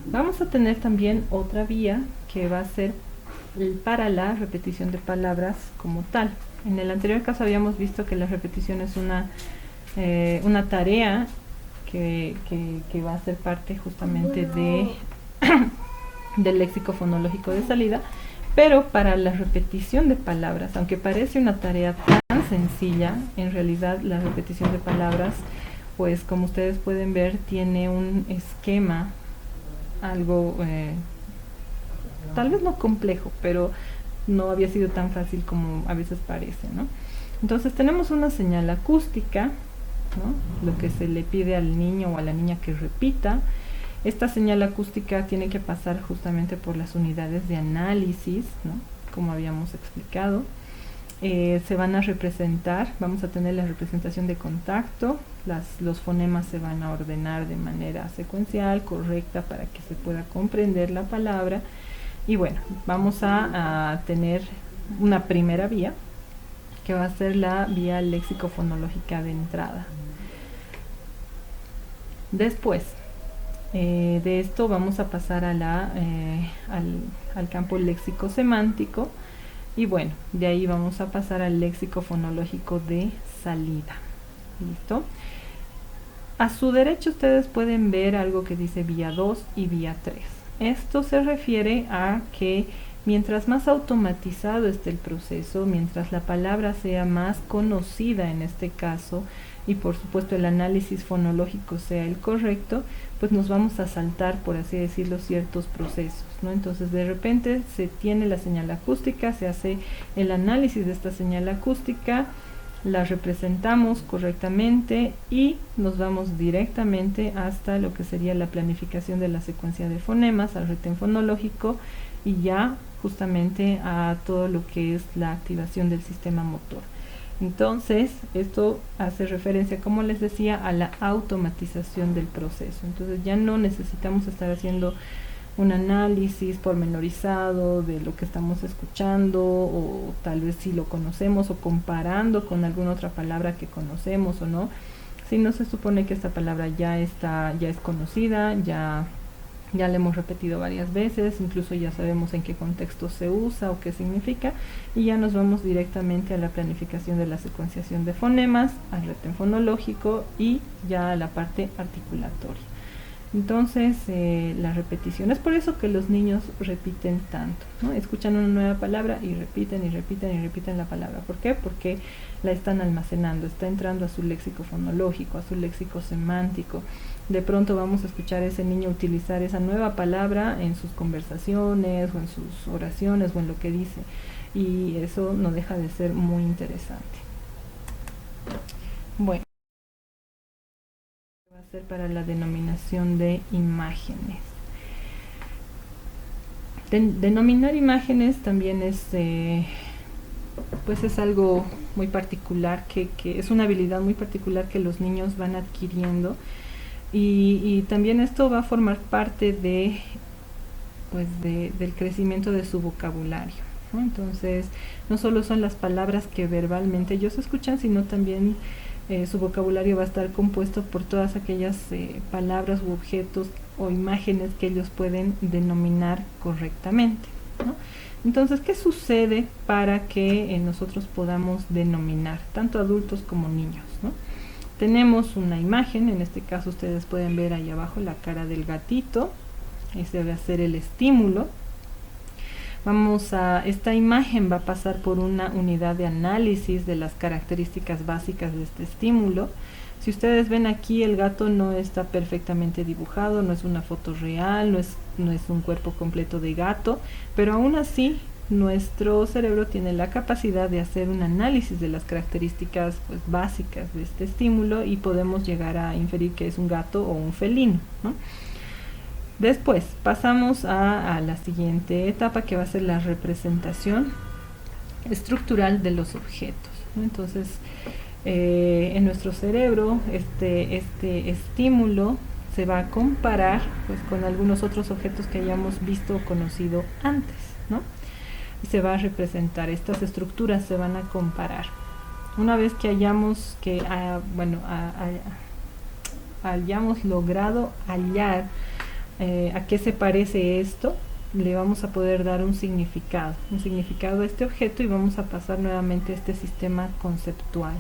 Vamos a tener también otra vía que va a ser para la repetición de palabras como tal. En el anterior caso habíamos visto que la repetición es una tarea que va a ser parte justamente del léxico fonológico de salida, pero para la repetición de palabras, aunque parece una tarea tan sencilla, en realidad la repetición de palabras, pues como ustedes pueden ver, tiene un esquema algo, tal vez no complejo, pero no había sido tan fácil como a veces parece, ¿no? Entonces tenemos una señal acústica, ¿no? Lo que se le pide al niño o a la niña que repita. Esta señal acústica tiene que pasar justamente por las unidades de análisis, ¿no? Como habíamos explicado. Se van a representar, vamos a tener la representación de contacto, los fonemas se van a ordenar de manera secuencial, correcta, para que se pueda comprender la palabra. Y bueno, vamos a tener una primera vía, que va a ser la vía léxico-fonológica de entrada. Después de esto vamos a pasar al campo léxico-semántico. Y bueno, de ahí vamos a pasar al léxico fonológico de salida. ¿Listo? A su derecha ustedes pueden ver algo que dice vía 2 y vía 3. Esto se refiere a que mientras más automatizado esté el proceso, mientras la palabra sea más conocida en este caso, y por supuesto el análisis fonológico sea el correcto, pues nos vamos a saltar, por así decirlo, ciertos procesos, ¿no? Entonces de repente se tiene la señal acústica, se hace el análisis de esta señal acústica, la representamos correctamente y nos vamos directamente hasta lo que sería la planificación de la secuencia de fonemas, al retén fonológico y ya justamente a todo lo que es la activación del sistema motor. Entonces, esto hace referencia, como les decía, a la automatización del proceso. Entonces ya no necesitamos estar haciendo un análisis pormenorizado de lo que estamos escuchando, o tal vez si lo conocemos, o comparando con alguna otra palabra que conocemos o no. Si no, se supone que esta palabra ya es conocida, ya la hemos repetido varias veces, incluso ya sabemos en qué contexto se usa o qué significa, y ya nos vamos directamente a la planificación de la secuenciación de fonemas, al retén fonológico y ya a la parte articulatoria. Entonces, la repetición, es por eso que los niños repiten tanto, ¿no? Escuchan una nueva palabra y repiten y repiten y repiten la palabra. ¿Por qué? Porque la están almacenando, está entrando a su léxico fonológico, a su léxico semántico. De pronto vamos a escuchar a ese niño utilizar esa nueva palabra en sus conversaciones o en sus oraciones o en lo que dice, y eso no deja de ser muy interesante. Bueno, va a ser para la denominación de imágenes. Denominar imágenes también pues es algo muy particular, que es una habilidad muy particular que los niños van adquiriendo, y también esto va a formar parte del crecimiento de su vocabulario, ¿no? Entonces, no solo son las palabras que verbalmente ellos escuchan, sino también su vocabulario va a estar compuesto por todas aquellas palabras u objetos o imágenes que ellos pueden denominar correctamente, ¿no? Entonces, ¿qué sucede para que nosotros podamos denominar, tanto adultos como niños, ¿no? Tenemos una imagen, en este caso ustedes pueden ver ahí abajo la cara del gatito, ese va a ser el estímulo. Esta imagen va a pasar por una unidad de análisis de las características básicas de este estímulo. Si ustedes ven aquí, el gato no está perfectamente dibujado, no es una foto real, no es un cuerpo completo de gato, pero aún así nuestro cerebro tiene la capacidad de hacer un análisis de las características, pues, básicas de este estímulo, y podemos llegar a inferir que es un gato o un felino, ¿no? Después pasamos a la siguiente etapa, que va a ser la representación estructural de los objetos, ¿no? Entonces, en nuestro cerebro este estímulo se va a comparar pues con algunos otros objetos que hayamos visto o conocido antes, ¿no? Y se va a representar, estas estructuras se van a comparar. Una vez que hayamos logrado hallar a qué se parece esto, le vamos a poder dar un significado a este objeto, y vamos a pasar nuevamente a este sistema conceptual.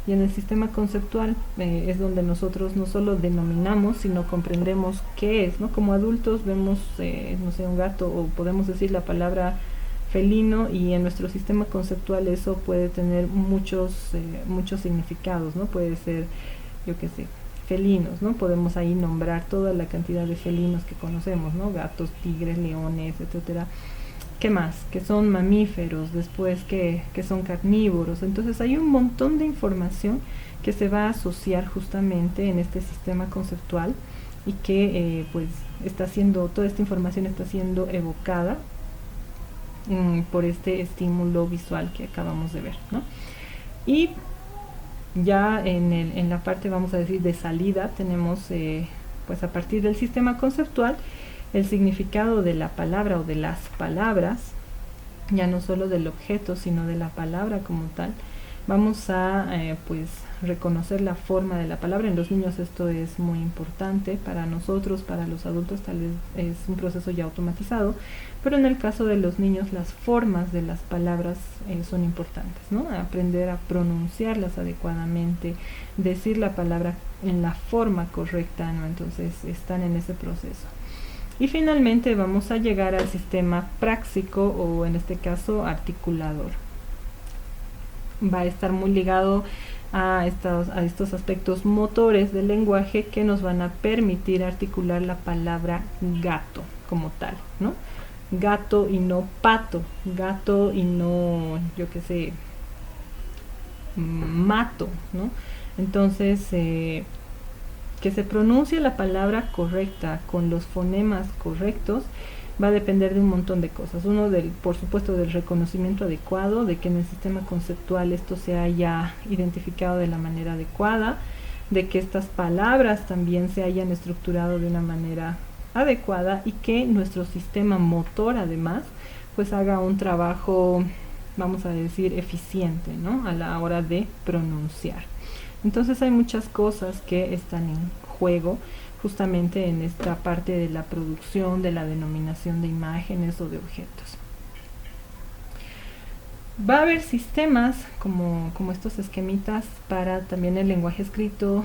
Y en el sistema conceptual es donde nosotros no solo denominamos, sino comprendemos qué es, ¿no? Como adultos vemos, no sé, un gato, o podemos decir la palabra felino, y en nuestro sistema conceptual eso puede tener muchos significados, ¿no? Puede ser, yo qué sé, felinos, ¿no? Podemos ahí nombrar toda la cantidad de felinos que conocemos, ¿no? Gatos, tigres, leones, etcétera. ¿Qué más? Que son mamíferos, después que son carnívoros. Entonces hay un montón de información que se va a asociar justamente en este sistema conceptual, y que pues toda esta información está siendo evocada por este estímulo visual que acabamos de ver, ¿no? Y ya en la parte, vamos a decir, de salida, tenemos pues a partir del sistema conceptual el significado de la palabra o de las palabras, ya no solo del objeto, sino de la palabra como tal. Vamos a pues reconocer la forma de la palabra. En los niños esto es muy importante, para nosotros, para los adultos tal vez es un proceso ya automatizado, pero en el caso de los niños las formas de las palabras son importantes, ¿no? Aprender a pronunciarlas adecuadamente, decir la palabra en la forma correcta, ¿no? Entonces están en ese proceso. Y finalmente vamos a llegar al sistema práctico, o en este caso articulador. Va a estar muy ligado a estos aspectos motores del lenguaje que nos van a permitir articular la palabra gato como tal, ¿no? Gato y no pato, gato y no, yo qué sé, mato, ¿no? Entonces, que se pronuncie la palabra correcta con los fonemas correctos va a depender de un montón de cosas. Uno, por supuesto, del reconocimiento adecuado, de que en el sistema conceptual esto se haya identificado de la manera adecuada, de que estas palabras también se hayan estructurado de una manera adecuada, y que nuestro sistema motor además pues haga un trabajo, vamos a decir, eficiente, ¿no? A la hora de pronunciar. Entonces hay muchas cosas que están en juego justamente en esta parte de la producción, de la denominación de imágenes o de objetos. Va a haber sistemas como estos esquemitas para también el lenguaje escrito,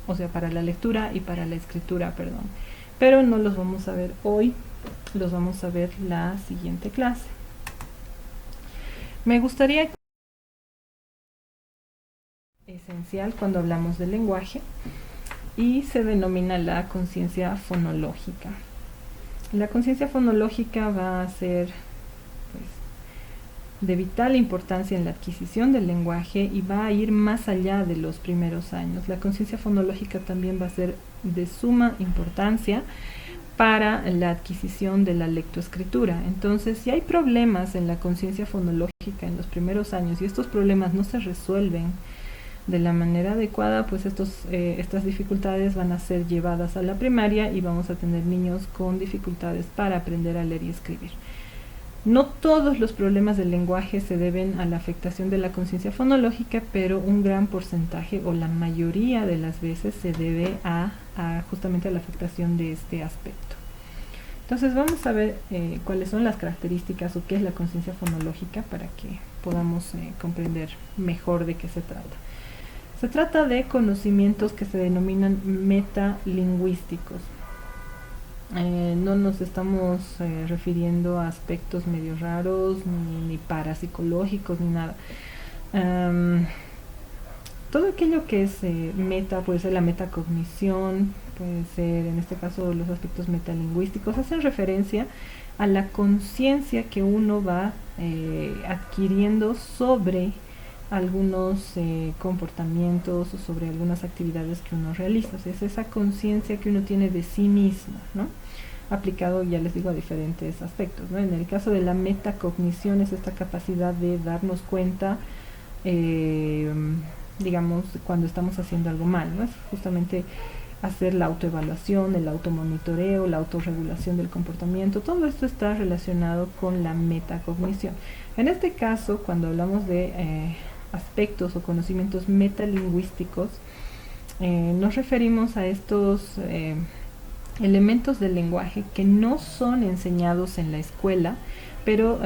o sea, para la lectura y para la escritura, perdón. Pero no los vamos a ver hoy, los vamos a ver la siguiente clase. Me gustaría esencial cuando hablamos del lenguaje, y se denomina la conciencia fonológica. La conciencia fonológica va a ser pues, de vital importancia en la adquisición del lenguaje, y va a ir más allá de los primeros años. La conciencia fonológica también va a ser de suma importancia para la adquisición de la lectoescritura. Entonces, si hay problemas en la conciencia fonológica en los primeros años, y estos problemas no se resuelven de la manera adecuada, pues estas dificultades van a ser llevadas a la primaria, y vamos a tener niños con dificultades para aprender a leer y escribir. No todos los problemas del lenguaje se deben a la afectación de la conciencia fonológica, pero un gran porcentaje, o la mayoría de las veces, se debe justamente a la afectación de este aspecto. Entonces vamos a ver cuáles son las características o qué es la conciencia fonológica, para que podamos comprender mejor de qué se trata. Se trata de conocimientos que se denominan metalingüísticos. No nos estamos refiriendo a aspectos medio raros, ni parapsicológicos, ni nada. Todo aquello que es meta, puede ser la metacognición, puede ser en este caso los aspectos metalingüísticos, hacen referencia a la conciencia que uno va adquiriendo sobre algunos comportamientos o sobre algunas actividades que uno realiza. O sea, es esa conciencia que uno tiene de sí mismo, ¿no? Aplicado, ya les digo, a diferentes aspectos, ¿no? En el caso de la metacognición es esta capacidad de darnos cuenta, digamos, cuando estamos haciendo algo mal, ¿no? Es justamente hacer la autoevaluación, el automonitoreo, la autorregulación del comportamiento. Todo esto está relacionado con la metacognición. En este caso, cuando hablamos de aspectos o conocimientos metalingüísticos, nos referimos a estos elementos del lenguaje que no son enseñados en la escuela, pero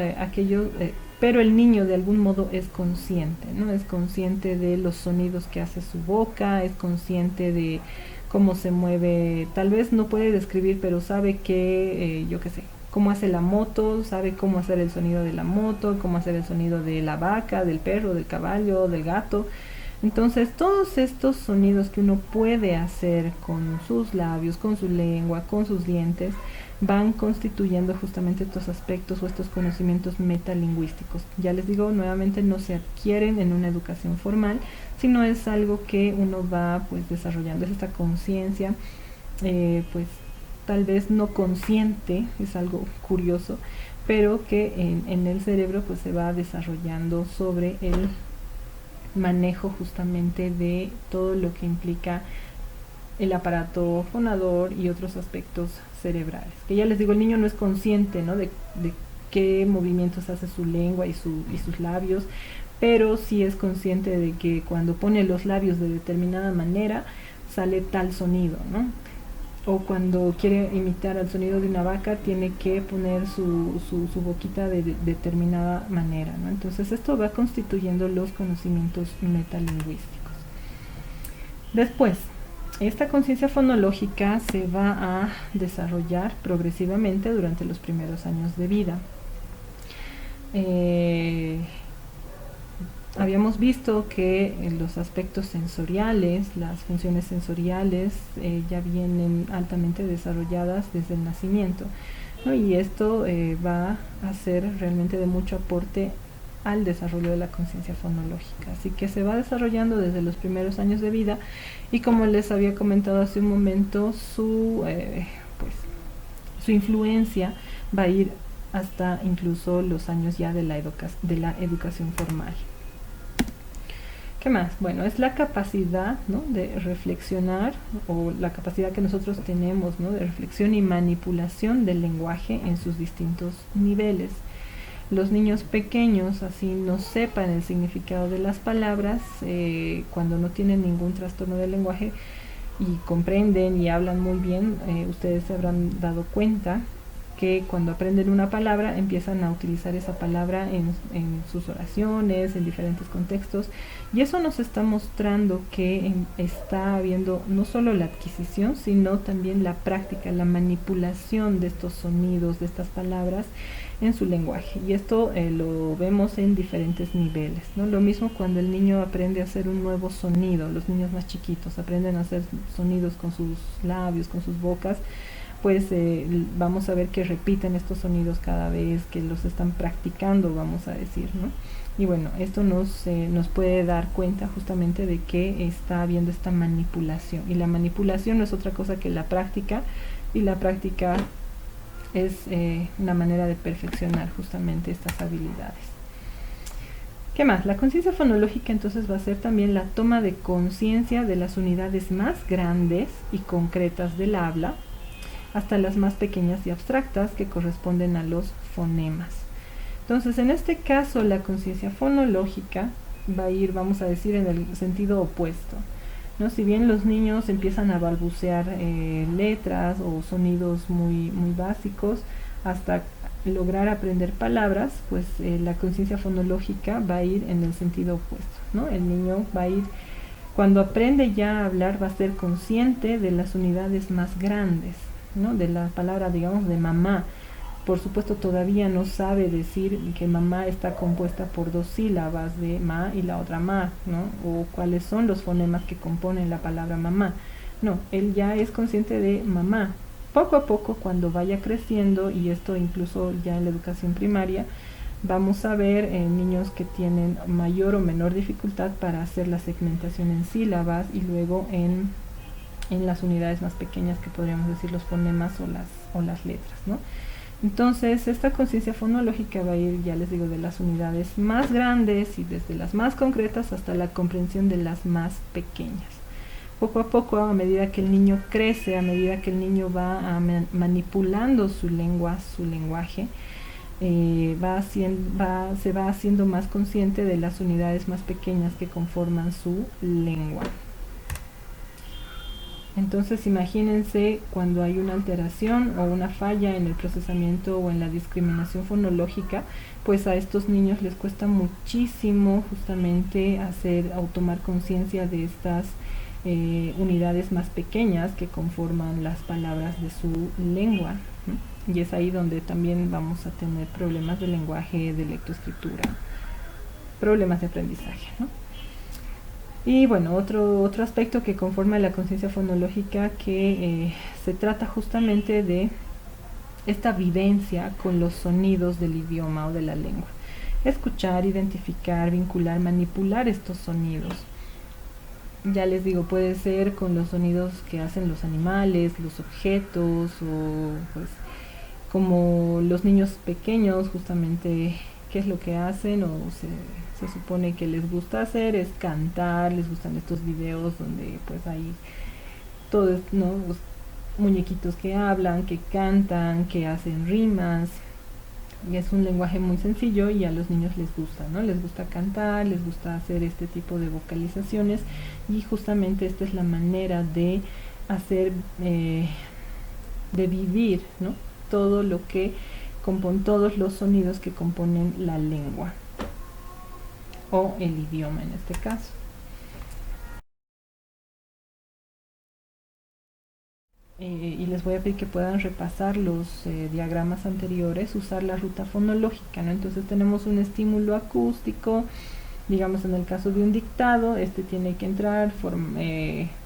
pero el niño de algún modo es consciente, ¿no? Es consciente de los sonidos que hace su boca, es consciente de cómo se mueve, tal vez no puede describir, pero sabe que, yo qué sé, cómo hace la moto, sabe cómo hacer el sonido de la moto, cómo hacer el sonido de la vaca, del perro, del caballo, del gato. Entonces, todos estos sonidos que uno puede hacer con sus labios, con su lengua, con sus dientes, van constituyendo justamente estos aspectos o estos conocimientos metalingüísticos. Ya les digo, nuevamente no se adquieren en una educación formal, sino es algo que uno va pues desarrollando, es esta conciencia, pues tal vez no consciente, es algo curioso, pero que en el cerebro pues se va desarrollando sobre el manejo justamente de todo lo que implica el aparato fonador y otros aspectos cerebrales. Que ya les digo, el niño no es consciente, ¿no?, de qué movimientos hace su lengua y sus labios, pero sí es consciente de que cuando pone los labios de determinada manera sale tal sonido, ¿no? O cuando quiere imitar el sonido de una vaca tiene que poner su boquita de determinada manera, ¿no? Entonces esto va constituyendo los conocimientos metalingüísticos. Después, esta conciencia fonológica se va a desarrollar progresivamente durante los primeros años de vida. Habíamos visto que los aspectos sensoriales, las funciones sensoriales ya vienen altamente desarrolladas desde el nacimiento, ¿no? Y esto va a ser realmente de mucho aporte al desarrollo de la conciencia fonológica. Así que se va desarrollando desde los primeros años de vida y, como les había comentado hace un momento, su influencia va a ir hasta incluso los años ya de la educación formal. ¿Qué más? Bueno, es la capacidad, ¿no?, de reflexionar, o la capacidad que nosotros tenemos, ¿no?, de reflexión y manipulación del lenguaje en sus distintos niveles. Los niños pequeños, así no sepan el significado de las palabras, cuando no tienen ningún trastorno del lenguaje y comprenden y hablan muy bien, ustedes se habrán dado cuenta que cuando aprenden una palabra empiezan a utilizar esa palabra en sus oraciones, en diferentes contextos, y eso nos está mostrando que está habiendo no solo la adquisición, sino también la práctica, la manipulación de estos sonidos, de estas palabras en su lenguaje. Y esto lo vemos en diferentes niveles, ¿no? Lo mismo cuando el niño aprende a hacer un nuevo sonido, los niños más chiquitos aprenden a hacer sonidos con sus labios, con sus bocas, pues vamos a ver que repiten estos sonidos cada vez que los están practicando, vamos a decir, ¿no? Y bueno, esto nos puede dar cuenta justamente de que está habiendo esta manipulación, y la manipulación no es otra cosa que la práctica, y la práctica es una manera de perfeccionar justamente estas habilidades. ¿Qué más? La conciencia fonológica entonces va a ser también la toma de conciencia de las unidades más grandes y concretas del habla, hasta las más pequeñas y abstractas que corresponden a los fonemas. Entonces, en este caso, la conciencia fonológica va a ir, vamos a decir, en el sentido opuesto, ¿no? Si bien los niños empiezan a balbucear letras o sonidos muy, muy básicos hasta lograr aprender palabras, pues la conciencia fonológica va a ir en el sentido opuesto, ¿no? El niño va a ir, cuando aprende ya a hablar, va a ser consciente de las unidades más grandes, ¿no? De la palabra, digamos, de mamá. Por supuesto, todavía no sabe decir que mamá está compuesta por dos sílabas, de ma y la otra ma, ¿no? O cuáles son los fonemas que componen la palabra mamá. No, él ya es consciente de mamá. Poco a poco, cuando vaya creciendo, y esto incluso ya en la educación primaria, vamos a ver niños que tienen mayor o menor dificultad para hacer la segmentación en sílabas, y luego en las unidades más pequeñas, que podríamos decir los fonemas o las letras, ¿no? Entonces, esta conciencia fonológica va a ir, ya les digo, de las unidades más grandes y desde las más concretas hasta la comprensión de las más pequeñas. poco a poco, a medida que el niño crece, a medida que el niño va manipulando su lengua, su lenguaje, se va haciendo más consciente de las unidades más pequeñas que conforman su lengua. Entonces imagínense cuando hay una alteración o una falla en el procesamiento o en la discriminación fonológica, pues a estos niños les cuesta muchísimo justamente hacer o tomar conciencia de estas unidades más pequeñas que conforman las palabras de su lengua, ¿no? Y es ahí donde también vamos a tener problemas de lenguaje, de lectoescritura, problemas de aprendizaje, ¿no? Y bueno, otro aspecto que conforma la conciencia fonológica que se trata justamente de esta vivencia con los sonidos del idioma o de la lengua. Escuchar, identificar, vincular, manipular estos sonidos. Ya les digo, puede ser con los sonidos que hacen los animales, los objetos, o pues como los niños pequeños justamente qué es lo que hacen o se supone que les gusta hacer es cantar, les gustan estos videos donde pues hay todos, ¿no? Los muñequitos que hablan, que cantan, que hacen rimas, y es un lenguaje muy sencillo y a los niños les gusta, ¿no? Les gusta cantar, les gusta hacer este tipo de vocalizaciones y justamente esta es la manera de hacer, de vivir, ¿no? Todo lo que compone, todos los sonidos que componen la lengua o el idioma en este caso. Y les voy a pedir que puedan repasar los diagramas anteriores, usar la ruta fonológica, ¿no? Entonces tenemos un estímulo acústico, digamos en el caso de un dictado, este tiene que entrar,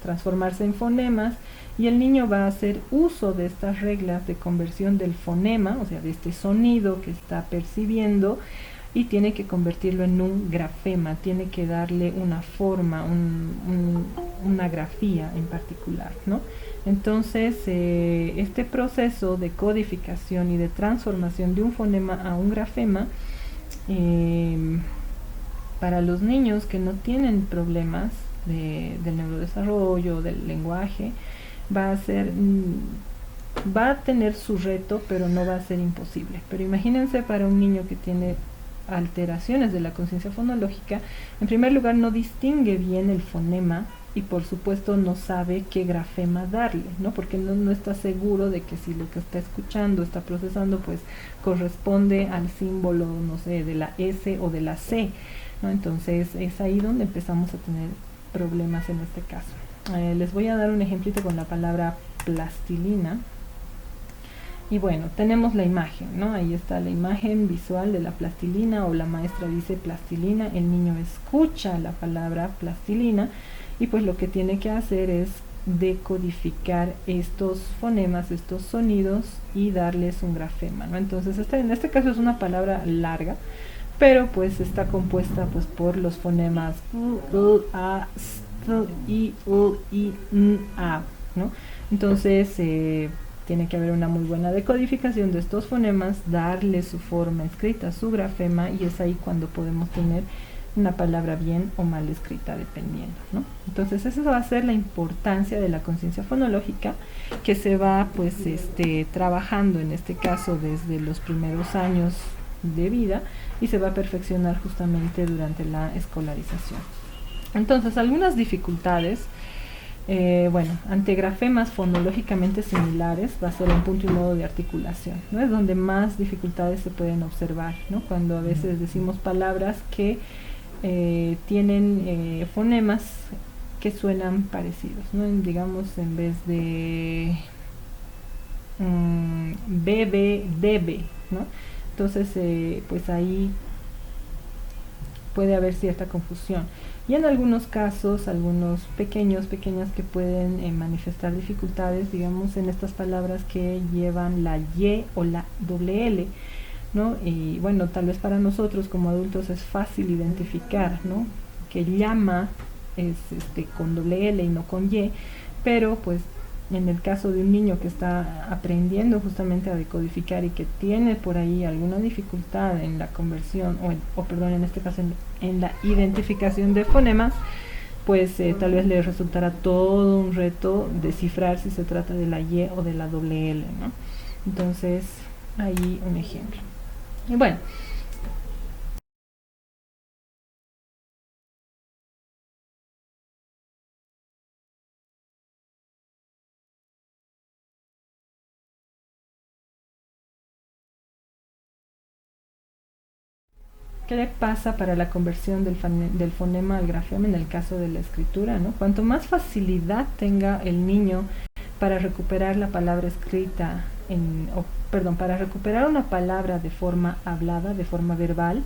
transformarse en fonemas, y el niño va a hacer uso de estas reglas de conversión del fonema, o sea, de este sonido que está percibiendo, y tiene que convertirlo en un grafema, tiene que darle una forma, una grafía en particular, ¿no? Entonces, este proceso de codificación y de transformación de un fonema a un grafema, para los niños que no tienen problemas del neurodesarrollo, del lenguaje, va a tener su reto, pero no va a ser imposible. Pero imagínense para un niño que tiene alteraciones de la conciencia fonológica, en primer lugar no distingue bien el fonema y por supuesto no sabe qué grafema darle, ¿no? Porque no está seguro de que si lo que está escuchando, está procesando, pues corresponde al símbolo, no sé, de la S o de la C, ¿no? Entonces es ahí donde empezamos a tener problemas en este caso. Les voy a dar un ejemplito con la palabra plastilina. Y bueno, tenemos la imagen, ¿no? Ahí está la imagen visual de la plastilina, o la maestra dice plastilina, el niño escucha la palabra plastilina y pues lo que tiene que hacer es decodificar estos fonemas, estos sonidos y darles un grafema, ¿no? Entonces en este caso es una palabra larga, pero pues está compuesta pues por los fonemas u, a, st, i, u, i, n, a, ¿no? Entonces tiene que haber una muy buena decodificación de estos fonemas, darle su forma escrita, su grafema, y es ahí cuando podemos tener una palabra bien o mal escrita dependiendo, ¿no? Entonces esa va a ser la importancia de la conciencia fonológica, que se va pues trabajando en este caso desde los primeros años de vida y se va a perfeccionar justamente durante la escolarización. Entonces algunas dificultades. Bueno, ante grafemas fonológicamente similares va a ser un punto y modo de articulación, ¿no? Es donde más dificultades se pueden observar, ¿no? Cuando a veces decimos palabras que tienen fonemas que suenan parecidos, ¿no? Digamos, en vez de bebe, debe, ¿no? Entonces, pues ahí puede haber cierta confusión. Y en algunos casos, algunos pequeñas que pueden manifestar dificultades, digamos, en estas palabras que llevan la Y o la doble L, ¿no? Y bueno, tal vez para nosotros como adultos es fácil identificar, ¿no? Que llama es con doble L y no con Y, pero pues en el caso de un niño que está aprendiendo justamente a decodificar y que tiene por ahí alguna dificultad en la conversión, o perdón, en este caso en la identificación de fonemas, pues tal vez le resultará todo un reto descifrar si se trata de la Y o de la doble L, ¿no? Entonces, ahí un ejemplo. Y bueno, ¿qué le pasa para la conversión del fonema al grafema en el caso de la escritura, ¿no? Cuanto más facilidad tenga el niño para recuperar la palabra escrita, perdón, para recuperar una palabra de forma hablada, de forma verbal,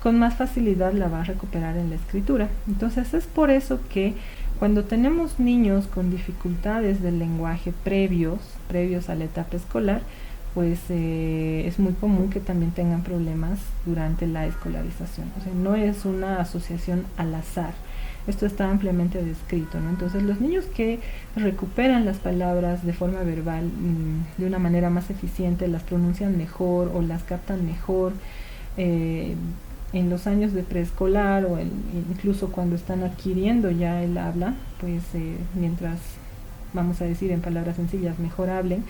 con más facilidad la va a recuperar en la escritura. Entonces es por eso que cuando tenemos niños con dificultades del lenguaje previos a la etapa escolar, pues es muy común que también tengan problemas durante la escolarización. O sea, no es una asociación al azar. Esto está ampliamente descrito, ¿no? Entonces, los niños que recuperan las palabras de forma verbal de una manera más eficiente, las pronuncian mejor o las captan mejor, eh, en los años de preescolar o incluso cuando están adquiriendo ya el habla, pues mientras, vamos a decir en palabras sencillas, mejor hablen,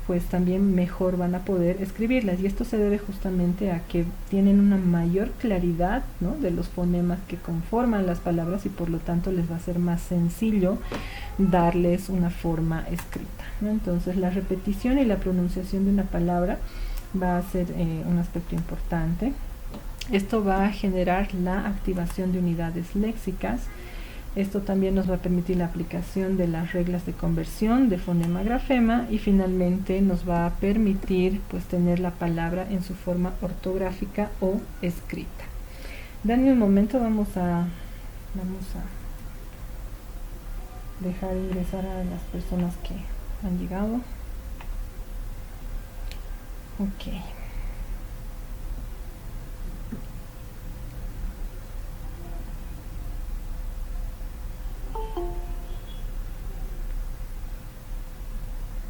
pues también mejor van a poder escribirlas. Y esto se debe justamente a que tienen una mayor claridad, ¿no?, de los fonemas que conforman las palabras y por lo tanto les va a ser más sencillo darles una forma escrita, ¿no? Entonces la repetición y la pronunciación de una palabra va a ser un aspecto importante. Esto va a generar la activación de unidades léxicas. Esto también nos va a permitir la aplicación de las reglas de conversión de fonema-grafema y finalmente nos va a permitir pues tener la palabra en su forma ortográfica o escrita. Dame un momento, vamos a dejar ingresar a las personas que han llegado. Ok.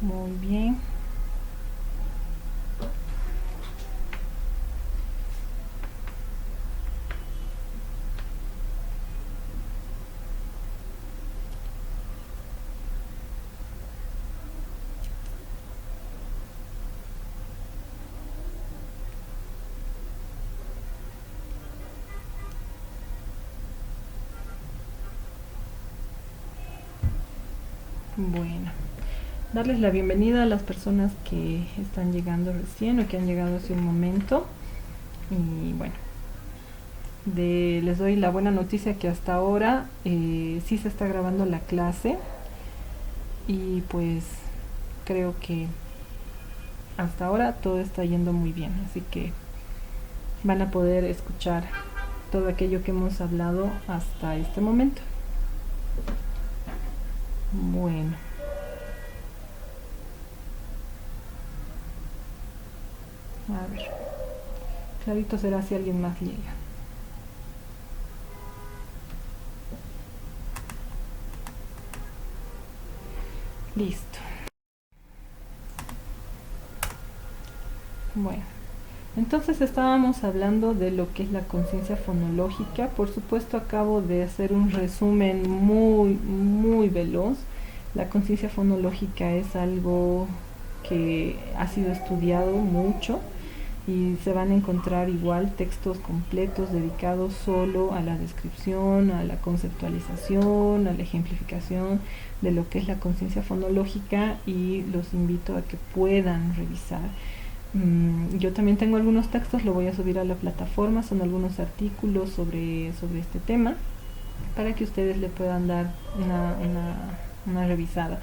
Muy bien. Bueno, darles la bienvenida a las personas que están llegando recién o que han llegado hace un momento. Y bueno, les doy la buena noticia que hasta ahora sí se está grabando la clase y pues creo que hasta ahora todo está yendo muy bien, así que van a poder escuchar todo aquello que hemos hablado hasta este momento. Bueno, a ver, clarito será si alguien más llega. Listo. Bueno, entonces estábamos hablando de lo que es la conciencia fonológica. Por supuesto, acabo de hacer un resumen muy veloz. La conciencia fonológica es algo que ha sido estudiado mucho y se van a encontrar igual textos completos dedicados solo a la descripción, a la conceptualización, a la ejemplificación de lo que es la conciencia fonológica y los invito a que puedan revisar. Yo también tengo algunos textos, lo voy a subir a la plataforma, son algunos artículos sobre este tema para que ustedes le puedan dar una revisada.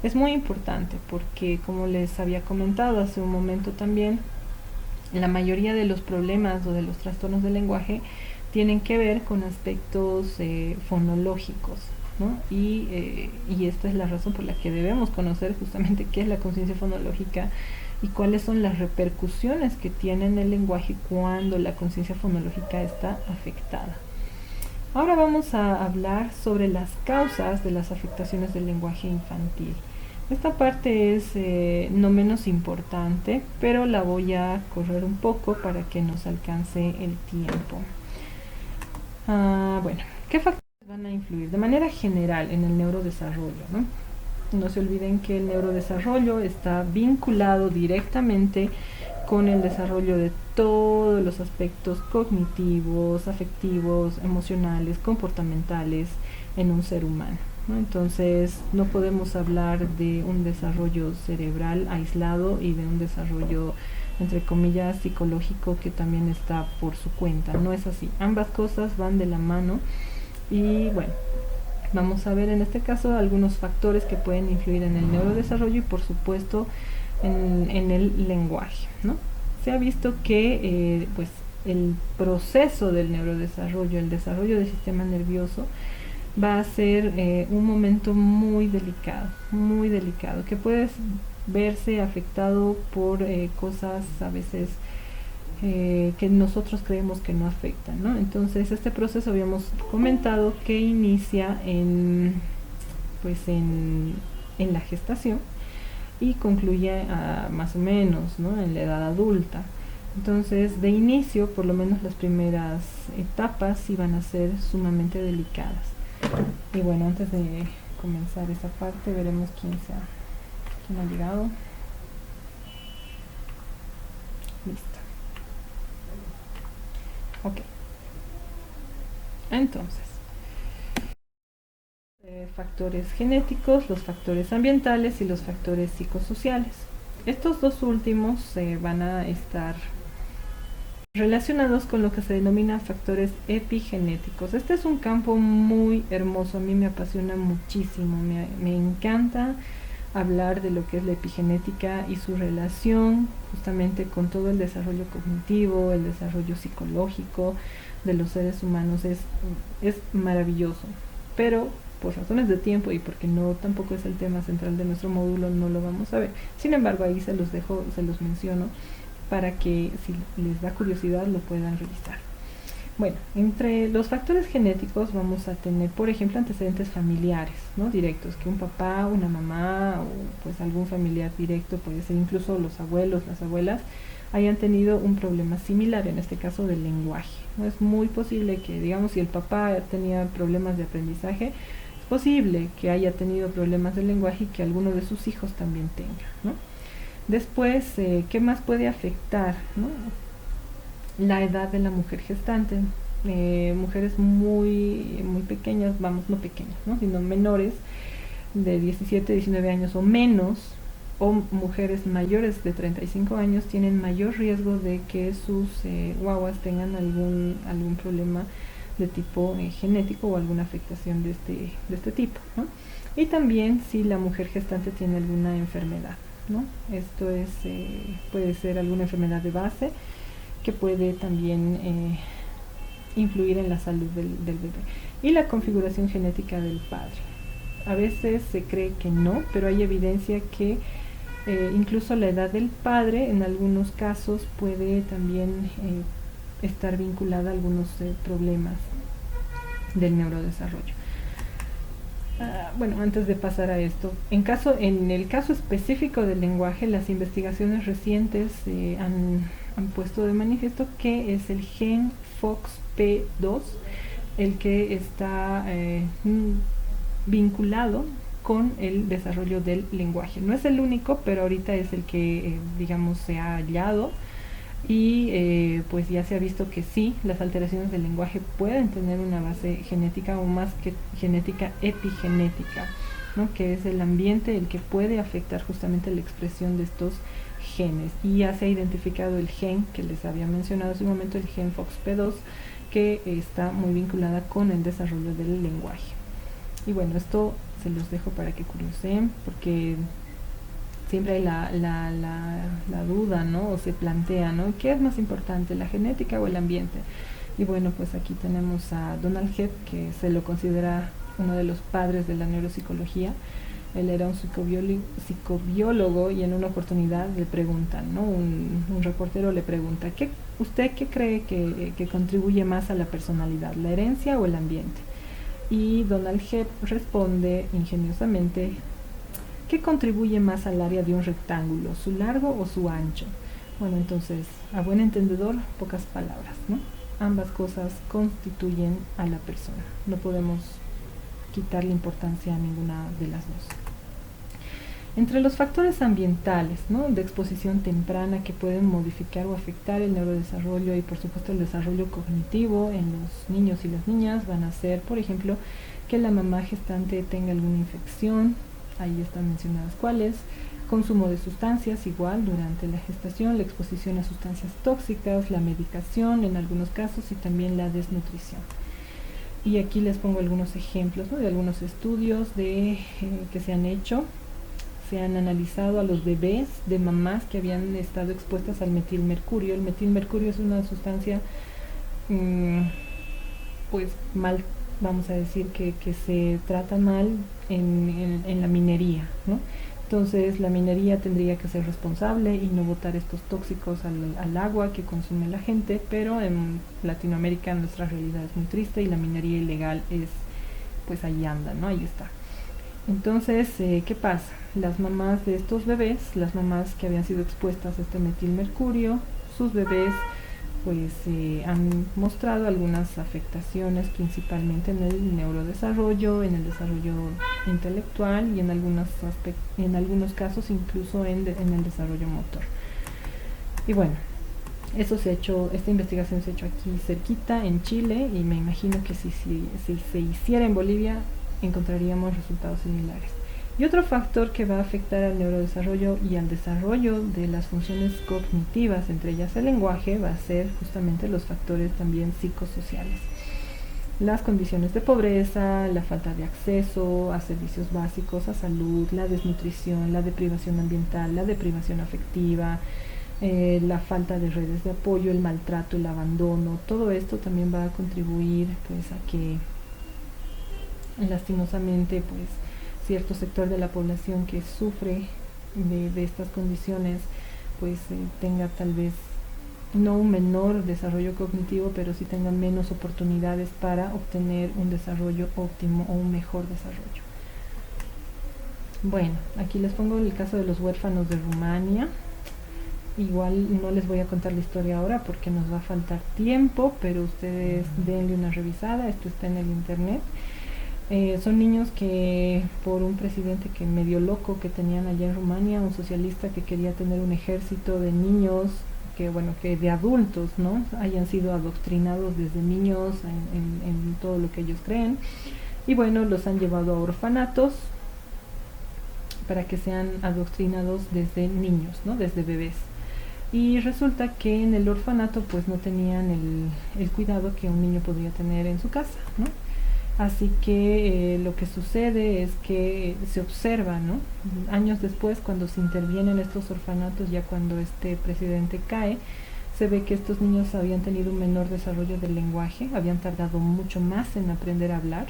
Es muy importante porque, como les había comentado hace un momento también, la mayoría de los problemas o de los trastornos del lenguaje tienen que ver con aspectos fonológicos, ¿no? Y esta es la razón por la que debemos conocer justamente qué es la conciencia fonológica y cuáles son las repercusiones que tiene en el lenguaje cuando la conciencia fonológica está afectada. Ahora vamos a hablar sobre las causas de las afectaciones del lenguaje infantil. Esta parte es no menos importante, pero la voy a correr un poco para que nos alcance el tiempo. Bueno, ¿qué factores van a influir de manera general en el neurodesarrollo, ¿no? No se olviden que el neurodesarrollo está vinculado directamente con el desarrollo de todos los aspectos cognitivos, afectivos, emocionales, comportamentales en un ser humano, ¿no? Entonces no podemos hablar de un desarrollo cerebral aislado y de un desarrollo entre comillas psicológico que también está por su cuenta. No es así. Ambas cosas van de la mano y bueno, vamos a ver en este caso algunos factores que pueden influir en el neurodesarrollo y por supuesto en el lenguaje, ¿no? Se ha visto que pues el proceso del neurodesarrollo, el desarrollo del sistema nervioso, va a ser un momento muy delicado, que puede verse afectado por cosas a veces que nosotros creemos que no afectan, ¿no? Entonces este proceso habíamos comentado que inicia pues en la gestación y concluye más o menos, ¿no?, en la edad adulta. Entonces de inicio por lo menos las primeras etapas iban a ser sumamente delicadas. Y bueno, antes de comenzar esa parte veremos quién ha llegado. Listo. Ok. Entonces, factores genéticos, los factores ambientales y los factores psicosociales. Estos dos últimos van a estar relacionados con lo que se denomina factores epigenéticos. Este es un campo muy hermoso, a mí me apasiona muchísimo, me encanta hablar de lo que es la epigenética y su relación justamente con todo el desarrollo cognitivo, el desarrollo psicológico de los seres humanos. Es maravilloso, pero por razones de tiempo y porque no tampoco es el tema central de nuestro módulo, no lo vamos a ver. Sin embargo, ahí se los dejo, se los menciono para que si les da curiosidad lo puedan revisar. Bueno, entre los factores genéticos vamos a tener, por ejemplo, antecedentes familiares, ¿no?, directos, que un papá, una mamá o pues algún familiar directo, puede ser incluso los abuelos, las abuelas, hayan tenido un problema similar, en este caso del lenguaje, ¿no? Es muy posible que, digamos, si el papá tenía problemas de aprendizaje, es posible que haya tenido problemas de lenguaje y que alguno de sus hijos también tenga, ¿no? Después, ¿qué más puede afectar, ¿no? La edad de la mujer gestante. Mujeres muy pequeñas, vamos, no pequeñas, ¿no?, sino menores de 17, 19 años o menos, o mujeres mayores de 35 años tienen mayor riesgo de que sus guaguas tengan algún problema de tipo genético o alguna afectación de este tipo, ¿no? Y también si la mujer gestante tiene alguna enfermedad, ¿no? Esto puede ser alguna enfermedad de base que puede también influir en la salud del bebé. Y la configuración genética del padre. A veces se cree que no, pero hay evidencia que incluso la edad del padre en algunos casos puede también estar vinculada a algunos problemas del neurodesarrollo. Bueno, antes de pasar a esto, en el caso específico del lenguaje, las investigaciones recientes han puesto de manifiesto que es el gen FOXP2 el que está vinculado con el desarrollo del lenguaje. No es el único, pero ahorita es el que, digamos, se ha hallado y pues ya se ha visto que sí, las alteraciones del lenguaje pueden tener una base genética o más que genética, epigenética, ¿no?, que es el ambiente el que puede afectar justamente la expresión de estos genes. Y ya se ha identificado el gen que les había mencionado hace un momento, el gen FOXP2, que está muy vinculada con el desarrollo del lenguaje. Y bueno, esto se los dejo para que curioseen, porque siempre hay la duda, ¿no?, o se plantea, ¿no?, ¿qué es más importante, la genética o el ambiente? Y bueno, pues aquí tenemos a Donald Hebb, que se lo considera uno de los padres de la neuropsicología. Él era un psicobiólogo y en una oportunidad le preguntan, ¿no?, un reportero le pregunta, ¿usted qué cree que contribuye más a la personalidad, la herencia o el ambiente? Y Donald Hebb responde ingeniosamente, ¿qué contribuye más al área de un rectángulo, su largo o su ancho? Bueno, entonces, a buen entendedor, pocas palabras, ¿no? ambas cosas constituyen a la persona. No podemos quitarle importancia a ninguna de las dos. Entre los factores ambientales, ¿no?, de exposición temprana que pueden modificar o afectar el neurodesarrollo y por supuesto el desarrollo cognitivo en los niños y las niñas van a ser, por ejemplo, que la mamá gestante tenga alguna infección, ahí están mencionadas cuáles, consumo de sustancias igual durante la gestación, la exposición a sustancias tóxicas, la medicación en algunos casos y también la desnutrición. Y aquí les pongo algunos ejemplos, ¿no?, de algunos estudios que se han hecho. Se han analizado a los bebés de mamás que habían estado expuestas al metilmercurio. El metilmercurio es una sustancia pues mal, vamos a decir que se trata mal en la minería, ¿no? Entonces la minería tendría que ser responsable y no botar estos tóxicos al agua que consume la gente, pero en Latinoamérica nuestra realidad es muy triste y la minería ilegal es, pues ahí anda, ¿no? Ahí está. Entonces, ¿qué pasa? Las mamás de estos bebés, las mamás que habían sido expuestas a este metilmercurio, sus bebés pues han mostrado algunas afectaciones principalmente en el neurodesarrollo, en el desarrollo intelectual y en algunos casos incluso en el desarrollo motor. Y bueno, esta investigación se ha hecho aquí cerquita en Chile y me imagino que si se hiciera en Bolivia encontraríamos resultados similares. Y otro factor que va a afectar al neurodesarrollo y al desarrollo de las funciones cognitivas, entre ellas el lenguaje, va a ser justamente los factores también psicosociales. Las condiciones de pobreza, la falta de acceso a servicios básicos, a salud, la desnutrición, la deprivación ambiental, la deprivación afectiva, la falta de redes de apoyo, el maltrato, el abandono, todo esto también va a contribuir pues a que lastimosamente pues cierto sector de la población que sufre de estas condiciones pues tenga tal vez no un menor desarrollo cognitivo, pero sí tenga menos oportunidades para obtener un desarrollo óptimo o un mejor desarrollo. Bueno, aquí les pongo el caso de los huérfanos de Rumania. Igual no les voy a contar la historia ahora porque nos va a faltar tiempo, pero ustedes denle una revisada, esto está en el internet. Son niños que por un presidente que medio loco que tenían allá en Rumania, un socialista que quería tener un ejército de niños, que de adultos, ¿no?, hayan sido adoctrinados desde niños en todo lo que ellos creen. Y bueno, los han llevado a orfanatos para que sean adoctrinados desde niños, ¿no?, desde bebés. Y resulta que en el orfanato pues no tenían el cuidado que un niño podría tener en su casa, ¿no? Así que lo que sucede es que se observa, ¿no?, años después cuando se intervienen estos orfanatos, ya cuando este presidente cae, se ve que estos niños habían tenido un menor desarrollo del lenguaje, habían tardado mucho más en aprender a hablar.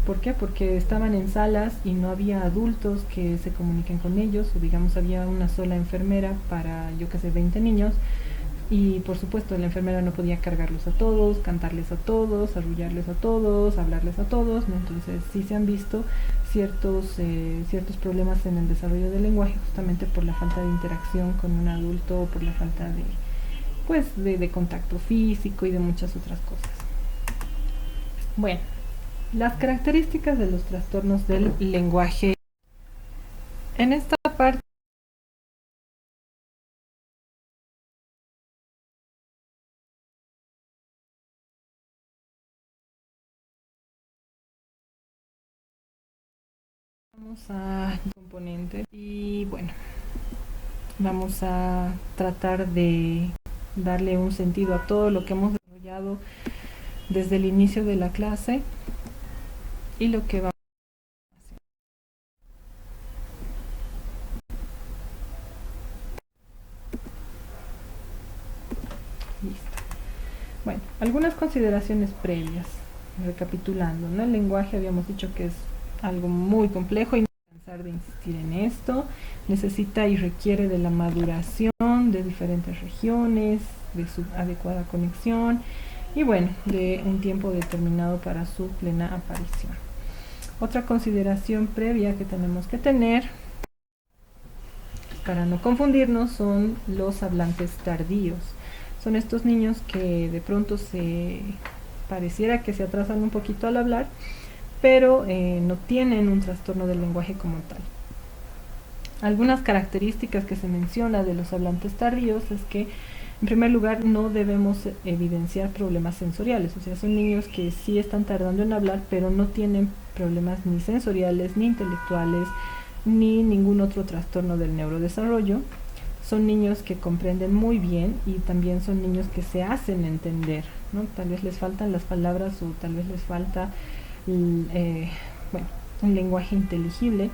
¿Por qué? Porque estaban en salas y no había adultos que se comuniquen con ellos, o digamos había una sola enfermera para, 20 niños, y por supuesto la enfermera no podía cargarlos a todos, cantarles a todos, arrullarles a todos, hablarles a todos, ¿no? Entonces sí se han visto ciertos problemas en el desarrollo del lenguaje justamente por la falta de interacción con un adulto, o por la falta de contacto físico y de muchas otras cosas. Bueno, las características de los trastornos del lenguaje. En esta parte vamos a componentes y bueno, vamos a tratar de darle un sentido a todo lo que hemos desarrollado desde el inicio de la clase y lo que vamos a hacer. Listo. Bueno, algunas consideraciones previas, recapitulando, ¿no? El lenguaje habíamos dicho que es algo muy complejo y no voy a cansar de insistir en esto. Necesita y requiere de la maduración de diferentes regiones, de su adecuada conexión y bueno, de un tiempo determinado para su plena aparición. Otra consideración previa que tenemos que tener para no confundirnos son los hablantes tardíos. Son estos niños que de pronto se pareciera que se atrasan un poquito al hablar, pero no tienen un trastorno del lenguaje como tal. Algunas características que se menciona de los hablantes tardíos es que, en primer lugar, no debemos evidenciar problemas sensoriales, o sea, son niños que sí están tardando en hablar, pero no tienen problemas ni sensoriales, ni intelectuales, ni ningún otro trastorno del neurodesarrollo. Son niños que comprenden muy bien y también son niños que se hacen entender, ¿no? Tal vez les faltan las palabras o tal vez les falta bueno, un lenguaje inteligible,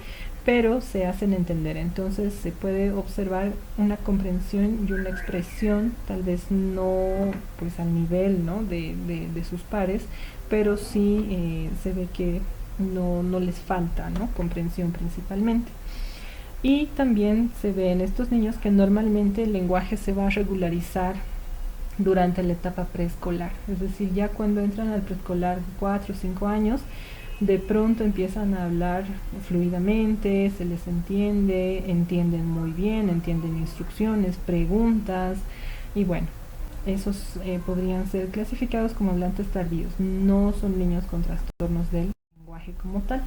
pero se hacen entender. Entonces se puede observar una comprensión y una expresión, tal vez no pues al nivel, ¿no? de sus pares, pero sí se ve que no les falta, ¿no? Comprensión principalmente. Y también se ve en estos niños que normalmente el lenguaje se va a regularizar durante la etapa preescolar, es decir, ya cuando entran al preescolar de 4 o 5 años, de pronto empiezan a hablar fluidamente, se les entiende, entienden muy bien, entienden instrucciones, preguntas, y bueno, esos podrían ser clasificados como hablantes tardíos, no son niños con trastornos del lenguaje como tal.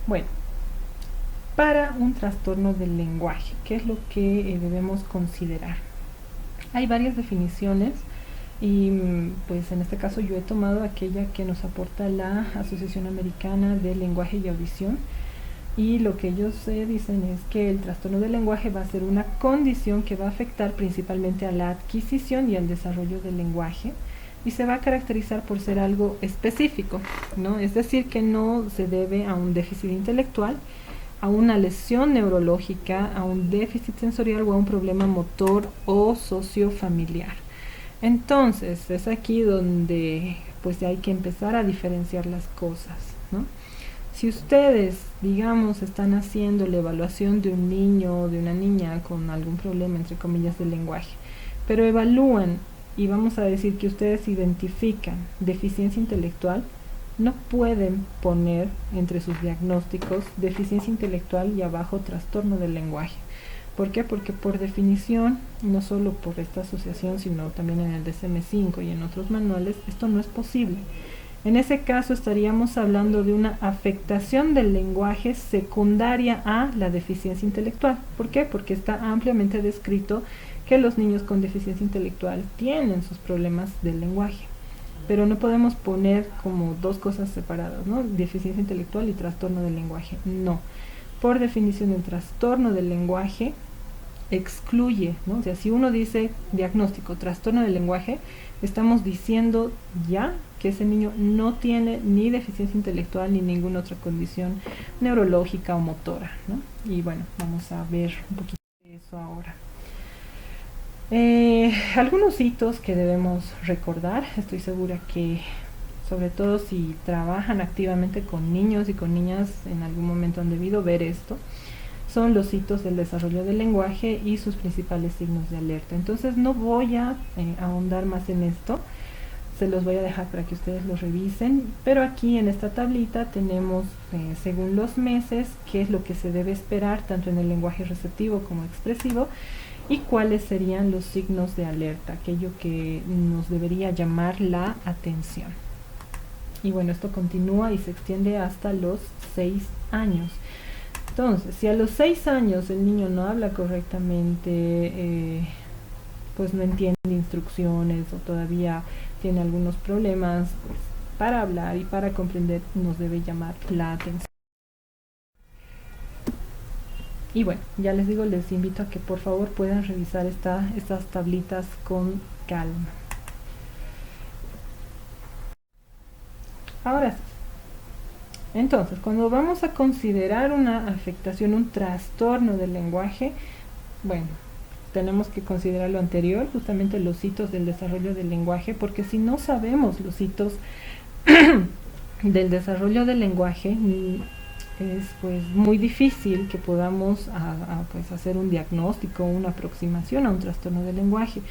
Bueno, para un trastorno del lenguaje, ¿qué es lo que debemos considerar? Hay varias definiciones y pues en este caso yo he tomado aquella que nos aporta la Asociación Americana de Lenguaje y Audición, y lo que ellos dicen es que el trastorno del lenguaje va a ser una condición que va a afectar principalmente a la adquisición y al desarrollo del lenguaje, y se va a caracterizar por ser algo específico, ¿no? Es decir, que no se debe a un déficit intelectual, a una lesión neurológica, a un déficit sensorial o a un problema motor o sociofamiliar. Entonces es aquí donde pues hay que empezar a diferenciar las cosas, ¿no? Si ustedes, digamos, están haciendo la evaluación de un niño o de una niña con algún problema, entre comillas, del lenguaje, pero evalúan y vamos a decir que ustedes identifican deficiencia intelectual, no pueden poner entre sus diagnósticos deficiencia intelectual y abajo trastorno del lenguaje. ¿Por qué? Porque por definición, no solo por esta asociación, sino también en el DSM-5 y en otros manuales, esto no es posible. En ese caso estaríamos hablando de una afectación del lenguaje secundaria a la deficiencia intelectual. ¿Por qué? Porque está ampliamente descrito que los niños con deficiencia intelectual tienen sus problemas del lenguaje. Pero no podemos poner como dos cosas separadas, ¿no? Deficiencia intelectual y trastorno del lenguaje. No. Por definición, el trastorno del lenguaje excluye, ¿no? O sea, si uno dice diagnóstico, trastorno del lenguaje, estamos diciendo ya que ese niño no tiene ni deficiencia intelectual ni ninguna otra condición neurológica o motora, ¿no? Y bueno, vamos a ver un poquito de eso ahora. Algunos hitos que debemos recordar, estoy segura que sobre todo si trabajan activamente con niños y con niñas en algún momento han debido ver esto, son los hitos del desarrollo del lenguaje y sus principales signos de alerta. Entonces no voy a ahondar más en esto, se los voy a dejar para que ustedes lo revisen, pero aquí en esta tablita tenemos según los meses qué es lo que se debe esperar tanto en el lenguaje receptivo como expresivo y cuáles serían los signos de alerta, aquello que nos debería llamar la atención. Y bueno, esto continúa y se extiende hasta los 6 años. Entonces, si a los 6 años el niño no habla correctamente, pues no entiende instrucciones o todavía tiene algunos problemas, pues para hablar y para comprender nos debe llamar la atención. Y bueno, ya les digo, les invito a que por favor puedan revisar estas tablitas con calma. Ahora sí. Entonces, cuando vamos a considerar una afectación, un trastorno del lenguaje, bueno, tenemos que considerar lo anterior, justamente los hitos del desarrollo del lenguaje, porque si no sabemos los hitos del desarrollo del lenguaje, es pues muy difícil que podamos pues hacer un diagnóstico, una aproximación a un trastorno del lenguaje.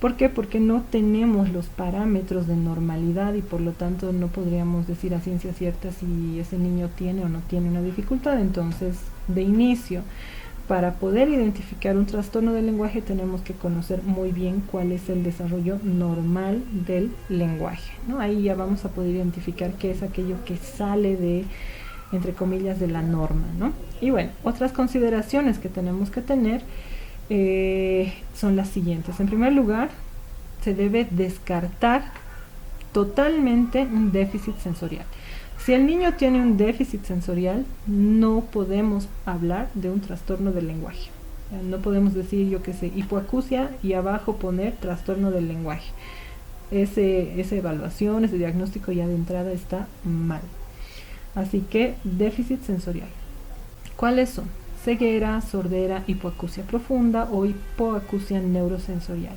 ¿Por qué? Porque no tenemos los parámetros de normalidad y por lo tanto no podríamos decir a ciencia cierta si ese niño tiene o no tiene una dificultad. Entonces, de inicio, para poder identificar un trastorno del lenguaje tenemos que conocer muy bien cuál es el desarrollo normal del lenguaje, ¿no? Ahí ya vamos a poder identificar qué es aquello que sale de, entre comillas, de la norma, ¿no? Y bueno, otras consideraciones que tenemos que tener son las siguientes. En primer lugar, se debe descartar totalmente un déficit sensorial. Si el niño tiene un déficit sensorial, no podemos hablar de un trastorno del lenguaje. No podemos decir, yo qué sé, hipoacusia y abajo poner trastorno del lenguaje. Esa evaluación, ese diagnóstico ya de entrada está mal. Así que déficit sensorial. ¿Cuáles son? Ceguera, sordera, hipoacusia profunda o hipoacusia neurosensorial.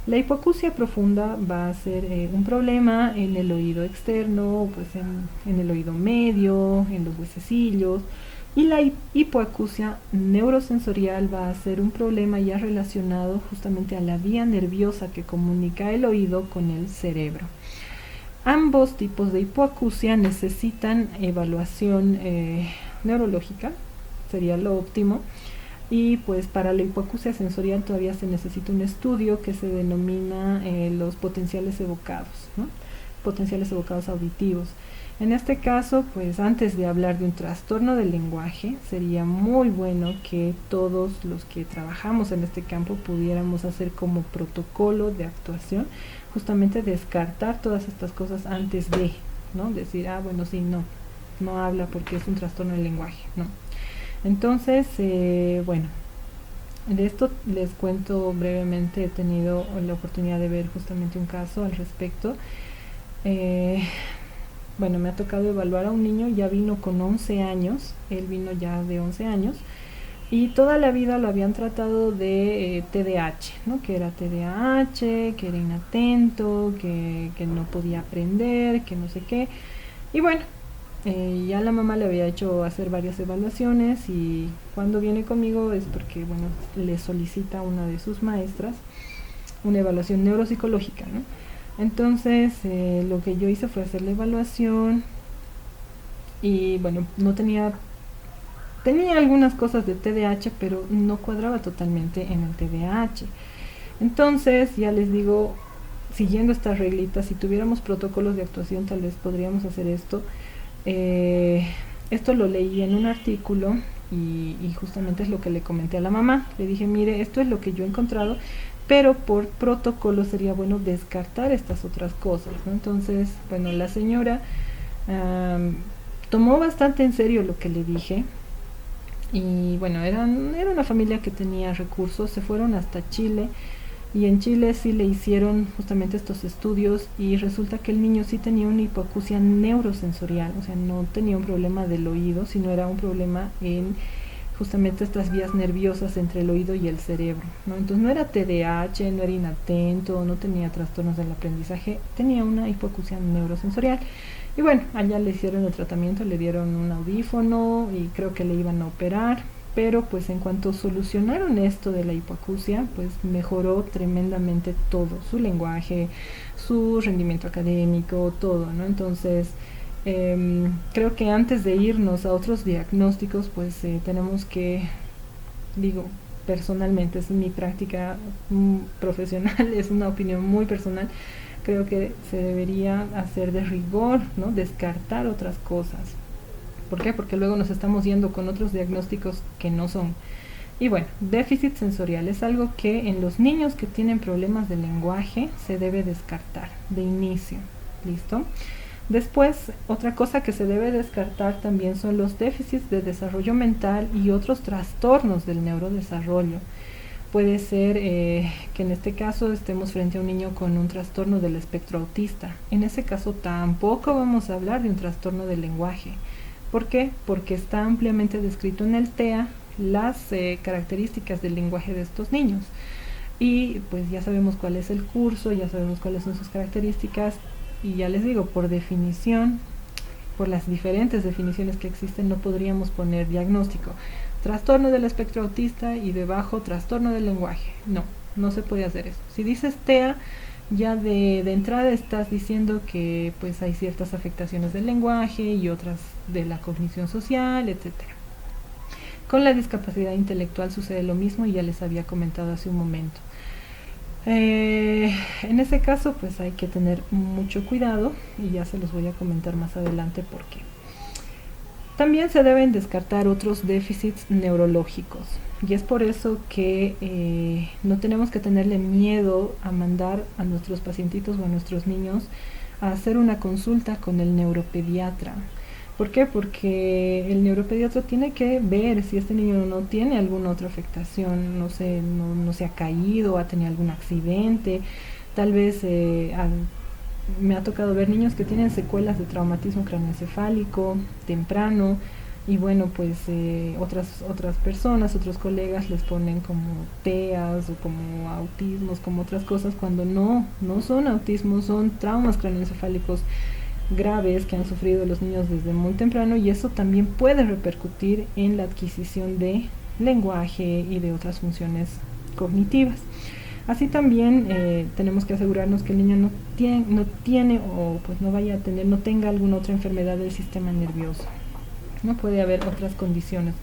La hipoacusia profunda va a ser un problema en el oído externo, pues en el oído medio, en los huesecillos, y la hipoacusia neurosensorial va a ser un problema ya relacionado justamente a la vía nerviosa que comunica el oído con el cerebro. Ambos tipos de hipoacusia necesitan evaluación neurológica, sería lo óptimo. Y pues para la hipoacusia sensorial todavía se necesita un estudio que se denomina los potenciales evocados, ¿no? Potenciales evocados auditivos. En este caso, pues antes de hablar de un trastorno del lenguaje, sería muy bueno que todos los que trabajamos en este campo pudiéramos hacer como protocolo de actuación, justamente descartar todas estas cosas antes de, ¿no? Decir, bueno, sí, no habla porque es un trastorno del lenguaje, ¿no? Entonces, bueno, de esto les cuento brevemente. He tenido la oportunidad de ver justamente un caso al respecto. Bueno, me ha tocado evaluar a un niño, ya vino con 11 años, él vino ya de 11 años, y toda la vida lo habían tratado de TDAH, ¿no? Que era TDAH, que era inatento, que no podía aprender, que no sé qué. Y bueno, ya la mamá le había hecho hacer varias evaluaciones y cuando viene conmigo es porque, bueno, le solicita a una de sus maestras una evaluación neuropsicológica, ¿no? Entonces, lo que yo hice fue hacer la evaluación y, bueno, tenía algunas cosas de TDAH, pero no cuadraba totalmente en el TDAH. Entonces, ya les digo, siguiendo estas reglitas, si tuviéramos protocolos de actuación, tal vez podríamos hacer esto. Esto lo leí en un artículo y justamente es lo que le comenté a la mamá. Le dije, mire, esto es lo que yo he encontrado, pero por protocolo sería bueno descartar estas otras cosas, ¿no? Entonces, bueno, la señora tomó bastante en serio lo que le dije. Y bueno, era una familia que tenía recursos, se fueron hasta Chile y en Chile sí le hicieron justamente estos estudios y resulta que el niño sí tenía una hipoacusia neurosensorial, o sea, no tenía un problema del oído, sino era un problema en justamente estas vías nerviosas entre el oído y el cerebro, ¿no? Entonces no era TDAH, no era inatento, no tenía trastornos del aprendizaje, tenía una hipoacusia neurosensorial. Y bueno, allá le hicieron el tratamiento, le dieron un audífono y creo que le iban a operar, pero pues en cuanto solucionaron esto de la hipoacusia, pues mejoró tremendamente todo, su lenguaje, su rendimiento académico, todo, ¿no? Entonces, creo que antes de irnos a otros diagnósticos, pues tenemos que, digo, personalmente, es mi práctica profesional, es una opinión muy personal, creo que se debería hacer de rigor, ¿no? Descartar otras cosas. ¿Por qué? Porque luego nos estamos yendo con otros diagnósticos que no son. Y bueno, déficit sensorial es algo que en los niños que tienen problemas de lenguaje se debe descartar de inicio. ¿Listo? Después, otra cosa que se debe descartar también son los déficits de desarrollo mental y otros trastornos del neurodesarrollo. Puede ser que en este caso estemos frente a un niño con un trastorno del espectro autista. En ese caso tampoco vamos a hablar de un trastorno del lenguaje. ¿Por qué? Porque está ampliamente descrito en el TEA las características del lenguaje de estos niños. Y pues ya sabemos cuál es el curso, ya sabemos cuáles son sus características y ya les digo, por definición, por las diferentes definiciones que existen, no podríamos poner diagnóstico trastorno del espectro autista y debajo trastorno del lenguaje. No se puede hacer eso. Si dices TEA, ya de entrada estás diciendo que pues hay ciertas afectaciones del lenguaje y otras de la cognición social, etcétera. Con la discapacidad intelectual sucede lo mismo y ya les había comentado hace un momento. En ese caso pues hay que tener mucho cuidado y ya se los voy a comentar más adelante por qué. También se deben descartar otros déficits neurológicos y es por eso que no tenemos que tenerle miedo a mandar a nuestros pacientitos o a nuestros niños a hacer una consulta con el neuropediatra. ¿Por qué? Porque el neuropediatra tiene que ver si este niño no tiene alguna otra afectación, no sé, no se ha caído, ha tenido algún accidente, tal vez me ha tocado ver niños que tienen secuelas de traumatismo craneoencefálico temprano y bueno, pues otras personas, otros colegas les ponen como TEAs o como autismos, como otras cosas, cuando no son autismos, son traumas craneoencefálicos graves que han sufrido los niños desde muy temprano y eso también puede repercutir en la adquisición de lenguaje y de otras funciones cognitivas. Así también tenemos que asegurarnos que el niño no tiene o pues no vaya a tener, no tenga alguna otra enfermedad del sistema nervioso. No puede haber otras condiciones.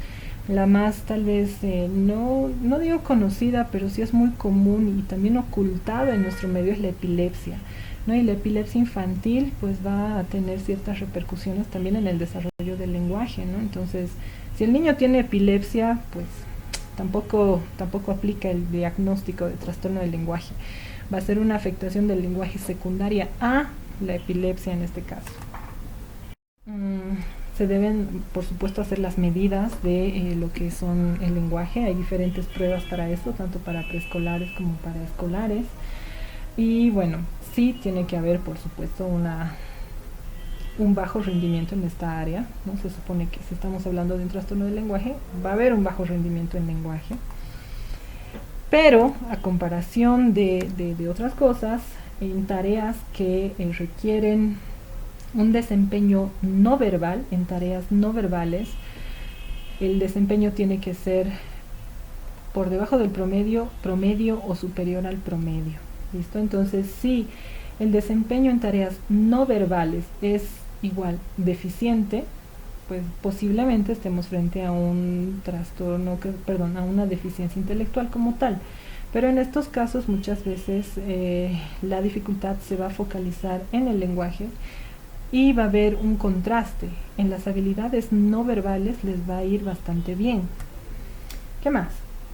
La más tal vez, no digo conocida, pero sí es muy común y también ocultada en nuestro medio es la epilepsia. ¿No? Y la epilepsia infantil pues va a tener ciertas repercusiones también en el desarrollo del lenguaje, ¿no? Entonces, si el niño tiene epilepsia, pues tampoco aplica el diagnóstico de trastorno del lenguaje. Va a ser una afectación del lenguaje secundaria a la epilepsia en este caso. Se deben, por supuesto, hacer las medidas de lo que son el lenguaje. Hay diferentes pruebas para esto, tanto para preescolares como para escolares. Y bueno, sí tiene que haber, por supuesto, un bajo rendimiento en esta área, ¿no? Se supone que si estamos hablando de un trastorno del lenguaje, va a haber un bajo rendimiento en lenguaje. Pero a comparación de otras cosas, en tareas que requieren un desempeño no verbal, en tareas no verbales, el desempeño tiene que ser por debajo del promedio o superior al promedio. ¿Listo? Entonces, si el desempeño en tareas no verbales es igual deficiente, pues posiblemente estemos frente a un trastorno, a una deficiencia intelectual como tal. Pero en estos casos muchas veces la dificultad se va a focalizar en el lenguaje y va a haber un contraste. En las habilidades no verbales les va a ir bastante bien. ¿Qué más?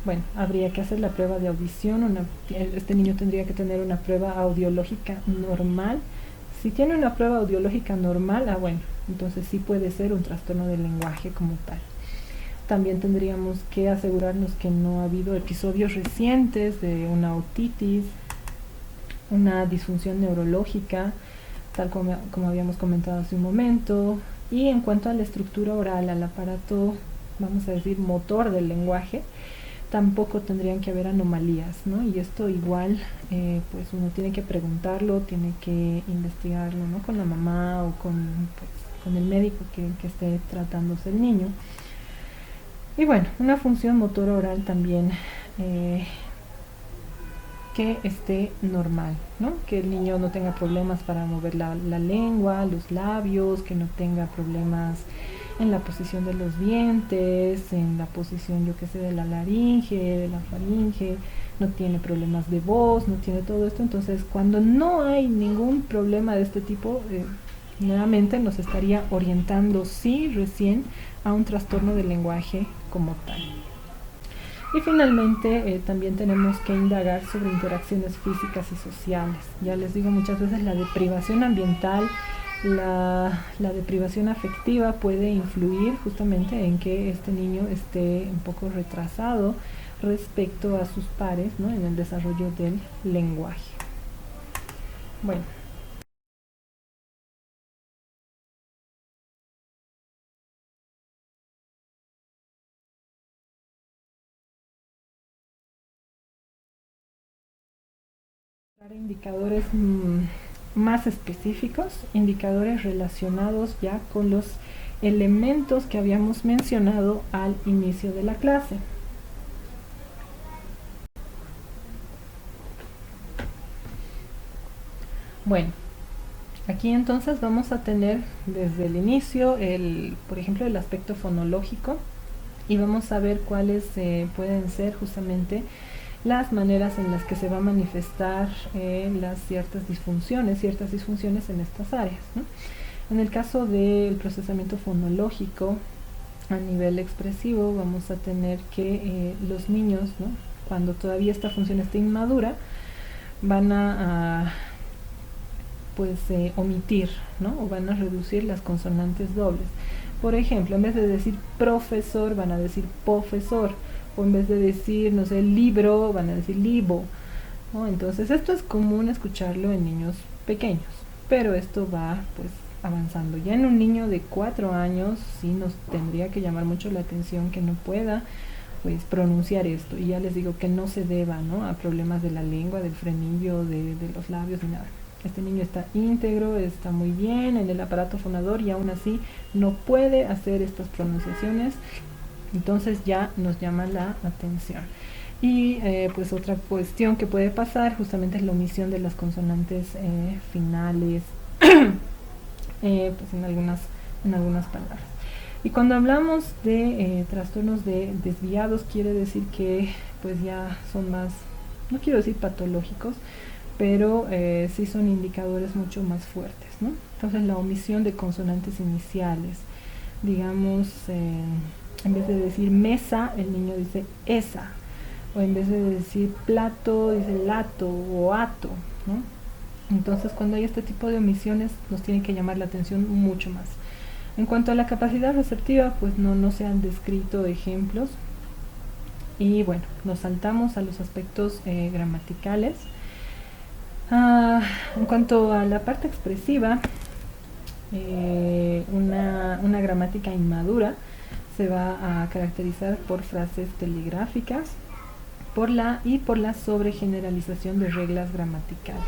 Bueno, habría que hacer la prueba de audición. Este niño tendría que tener una prueba audiológica normal. Si tiene una prueba audiológica normal, bueno, entonces sí puede ser un trastorno del lenguaje como tal. También tendríamos que asegurarnos que no ha habido episodios recientes de una otitis, una disfunción neurológica, tal como habíamos comentado hace un momento. Y en cuanto a la estructura oral, al aparato, vamos a decir, motor del lenguaje, tampoco tendrían que haber anomalías, ¿no? Y esto igual, pues uno tiene que preguntarlo, tiene que investigarlo, ¿no? Con la mamá o con el médico que esté tratándose el niño. Y bueno, una función motor oral también que esté normal, ¿no? Que el niño no tenga problemas para mover la lengua, los labios, que no tenga problemas en la posición de los dientes, en la posición, yo que sé, de la laringe, de la faringe, no tiene problemas de voz, no tiene todo esto. Entonces, cuando no hay ningún problema de este tipo, nuevamente nos estaría orientando, sí, recién a un trastorno del lenguaje como tal. Y finalmente también tenemos que indagar sobre interacciones físicas y sociales. Ya les digo, muchas veces la deprivación ambiental, la deprivación afectiva puede influir justamente en que este niño esté un poco retrasado respecto a sus pares, ¿no? En el desarrollo del lenguaje. Bueno. Indicadores más específicos, indicadores relacionados ya con los elementos que habíamos mencionado al inicio de la clase. Bueno, aquí entonces vamos a tener desde el inicio, por ejemplo, el aspecto fonológico. y vamos a ver cuáles pueden ser justamente las maneras en las que se va a manifestar las ciertas disfunciones en estas áreas, ¿no? En el caso del procesamiento fonológico a nivel expresivo, vamos a tener que los niños, ¿no?, cuando todavía esta función está inmadura, van a pues omitir, ¿no?, o van a reducir las consonantes dobles. Por ejemplo, en vez de decir profesor, van a decir profesor, o en vez de decir, no sé, libro, van a decir libo, ¿no? Entonces esto es común escucharlo en niños pequeños, pero esto va pues avanzando. Ya en un niño de 4 años sí nos tendría que llamar mucho la atención que no pueda pues pronunciar esto, y ya les digo que no se deba, ¿no?, a problemas de la lengua, del frenillo, de los labios ni nada. Este niño está íntegro, está muy bien en el aparato fonador y aún así no puede hacer estas pronunciaciones, entonces ya nos llama la atención. Y pues otra cuestión que puede pasar justamente es la omisión de las consonantes finales pues en algunas palabras. Y cuando hablamos de trastornos desviados, quiere decir que pues ya son más, no quiero decir patológicos, pero sí son indicadores mucho más fuertes, ¿no? Entonces la omisión de consonantes iniciales, digamos, en vez de decir mesa, el niño dice esa, o en vez de decir plato, dice lato o ato, ¿no? Entonces cuando hay este tipo de omisiones nos tiene que llamar la atención mucho más. En cuanto a la capacidad receptiva, pues no se han descrito ejemplos. Y bueno, nos saltamos a los aspectos gramaticales. En cuanto a la parte expresiva, una gramática inmadura se va a caracterizar por frases telegráficas por la sobregeneralización de reglas gramaticales.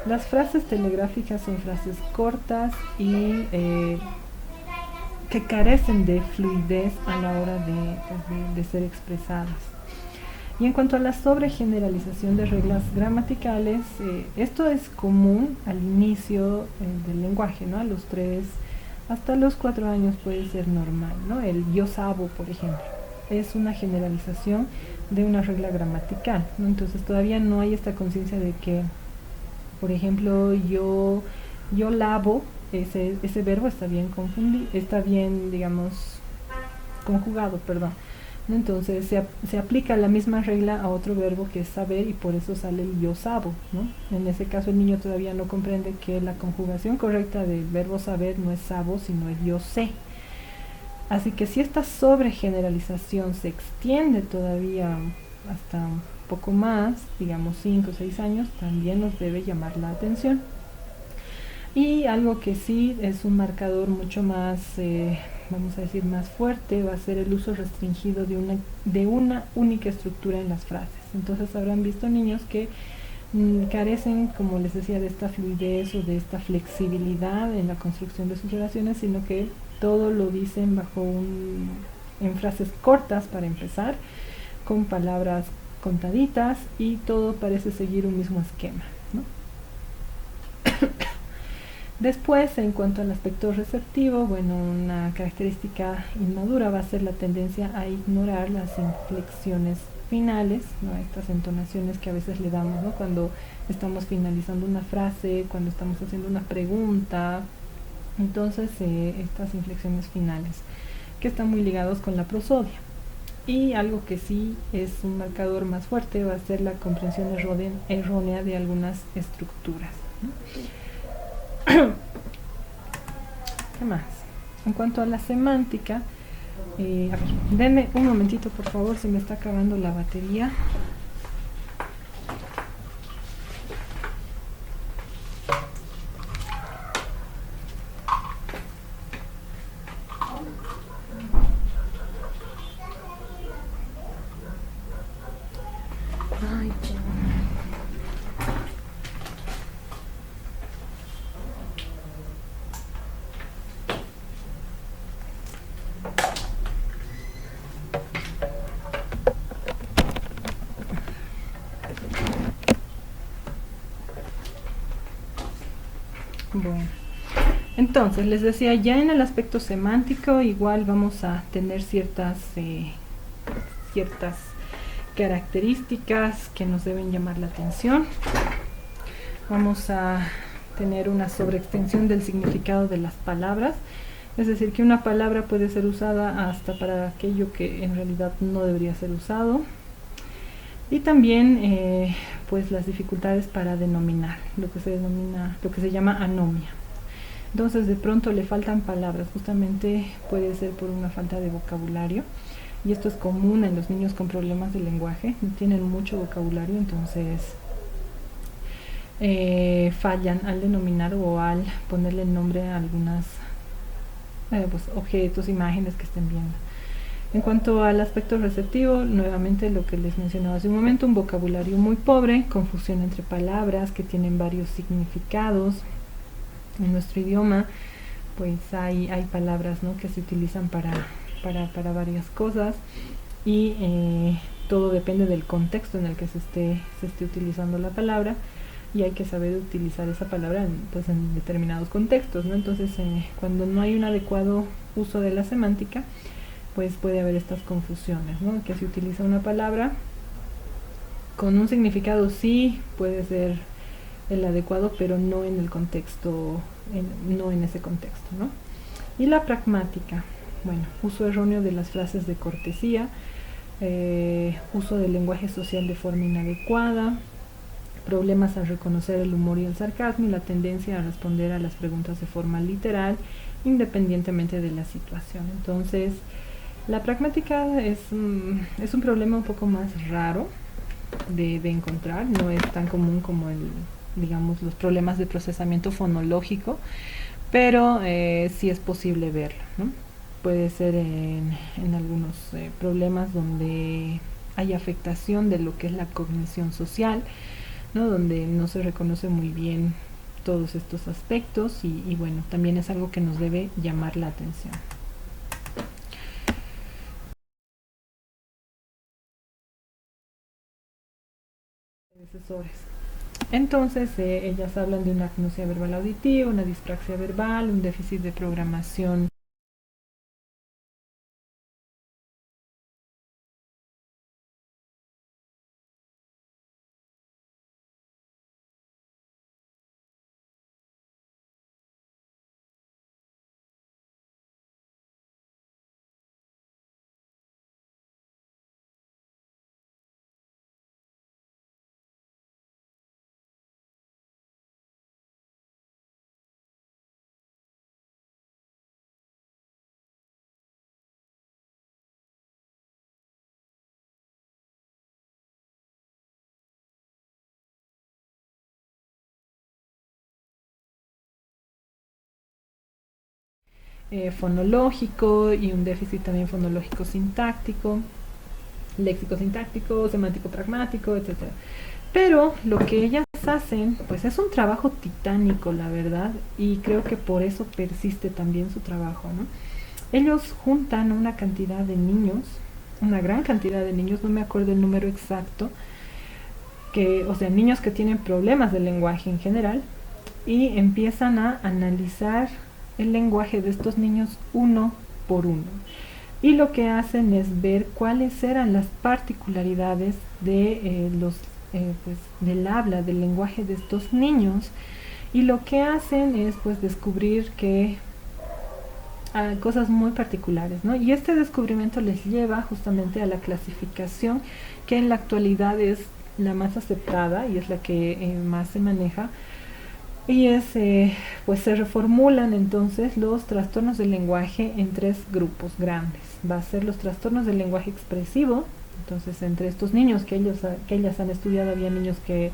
Las frases telegráficas son frases cortas y que carecen de fluidez a la hora de ser expresadas. Y en cuanto a la sobregeneralización de reglas gramaticales, esto es común al inicio del lenguaje, ¿no? A los 3 hasta los 4 años puede ser normal, ¿no? El yo sabo, por ejemplo, es una generalización de una regla gramatical, ¿no? Entonces todavía no hay esta conciencia de que, por ejemplo, yo lavo, ese verbo está bien, digamos, conjugado, perdón. Entonces se aplica la misma regla a otro verbo que es saber, y por eso sale el yo sabo, ¿no? En ese caso el niño todavía no comprende que la conjugación correcta del verbo saber no es sabo, sino es yo sé. Así que si esta sobregeneralización se extiende todavía hasta un poco más, digamos 5 o 6 años, también nos debe llamar la atención. Y algo que sí es un marcador mucho más, vamos a decir, más fuerte, va a ser el uso restringido de una única estructura en las frases. Entonces habrán visto niños que carecen, como les decía, de esta fluidez o de esta flexibilidad en la construcción de sus oraciones, sino que todo lo dicen en frases cortas para empezar, con palabras contaditas, y todo parece seguir un mismo esquema, ¿no? Después, en cuanto al aspecto receptivo, bueno, una característica inmadura va a ser la tendencia a ignorar las inflexiones finales, ¿no? Estas entonaciones que a veces le damos, ¿no?, cuando estamos finalizando una frase, cuando estamos haciendo una pregunta. Entonces, estas inflexiones finales, que están muy ligados con la prosodia. Y algo que sí es un marcador más fuerte va a ser la comprensión errónea de algunas estructuras, ¿no? ¿Qué más? En cuanto a la semántica, a ver, denme un momentito por favor, se me está acabando la batería. Ay, bueno, Entonces, les decía, ya en el aspecto semántico igual vamos a tener ciertas características que nos deben llamar la atención. Vamos a tener una sobreextensión del significado de las palabras, es decir, que una palabra puede ser usada hasta para aquello que en realidad no debería ser usado. Y también pues las dificultades para denominar, lo que se llama anomia. Entonces de pronto le faltan palabras, justamente puede ser por una falta de vocabulario, y esto es común en los niños con problemas de lenguaje, no tienen mucho vocabulario, entonces fallan al denominar o al ponerle nombre a algunas pues, objetos, imágenes que estén viendo. En cuanto al aspecto receptivo, nuevamente lo que les mencionaba hace un momento, un vocabulario muy pobre, confusión entre palabras que tienen varios significados. En nuestro idioma pues hay palabras, ¿no?, que se utilizan para varias cosas, y todo depende del contexto en el que se esté utilizando la palabra, y hay que saber utilizar esa palabra en determinados contextos, ¿no? Entonces cuando no hay un adecuado uso de la semántica, pues puede haber estas confusiones, ¿no?, que se utiliza una palabra con un significado, sí puede ser el adecuado, pero no en el contexto, no en ese contexto, ¿no? Y la pragmática, bueno, uso erróneo de las frases de cortesía, uso del lenguaje social de forma inadecuada, problemas al reconocer el humor y el sarcasmo, y la tendencia a responder a las preguntas de forma literal, independientemente de la situación. Entonces, la pragmática es un problema un poco más raro de encontrar, no es tan común como digamos, los problemas de procesamiento fonológico, pero sí es posible verlo, ¿no? Puede ser en algunos problemas donde hay afectación de lo que es la cognición social, ¿no?, donde no se reconoce muy bien todos estos aspectos, y bueno, también es algo que nos debe llamar la atención. Entonces, ellas hablan de una agnosia verbal auditiva, una dispraxia verbal, un déficit de programación fonológico, y un déficit también fonológico sintáctico, léxico sintáctico, semántico pragmático, etcétera. Pero lo que ellas hacen, pues es un trabajo titánico, la verdad, y creo que por eso persiste también su trabajo, ¿no? Ellos juntan una cantidad de niños, una gran cantidad de niños, no me acuerdo el número exacto, o sea, niños que tienen problemas de lenguaje en general, y empiezan a analizar el lenguaje de estos niños uno por uno. Y lo que hacen es ver cuáles eran las particularidades de pues, del habla, del lenguaje de estos niños, y lo que hacen es pues descubrir que cosas muy particulares, ¿no? Y este descubrimiento les lleva justamente a la clasificación que en la actualidad es la más aceptada y es la que más se maneja, y pues se reformulan entonces los trastornos del lenguaje en 3 grupos grandes. Va a ser los trastornos del lenguaje expresivo. Entonces, entre estos niños que ellas han estudiado, había niños que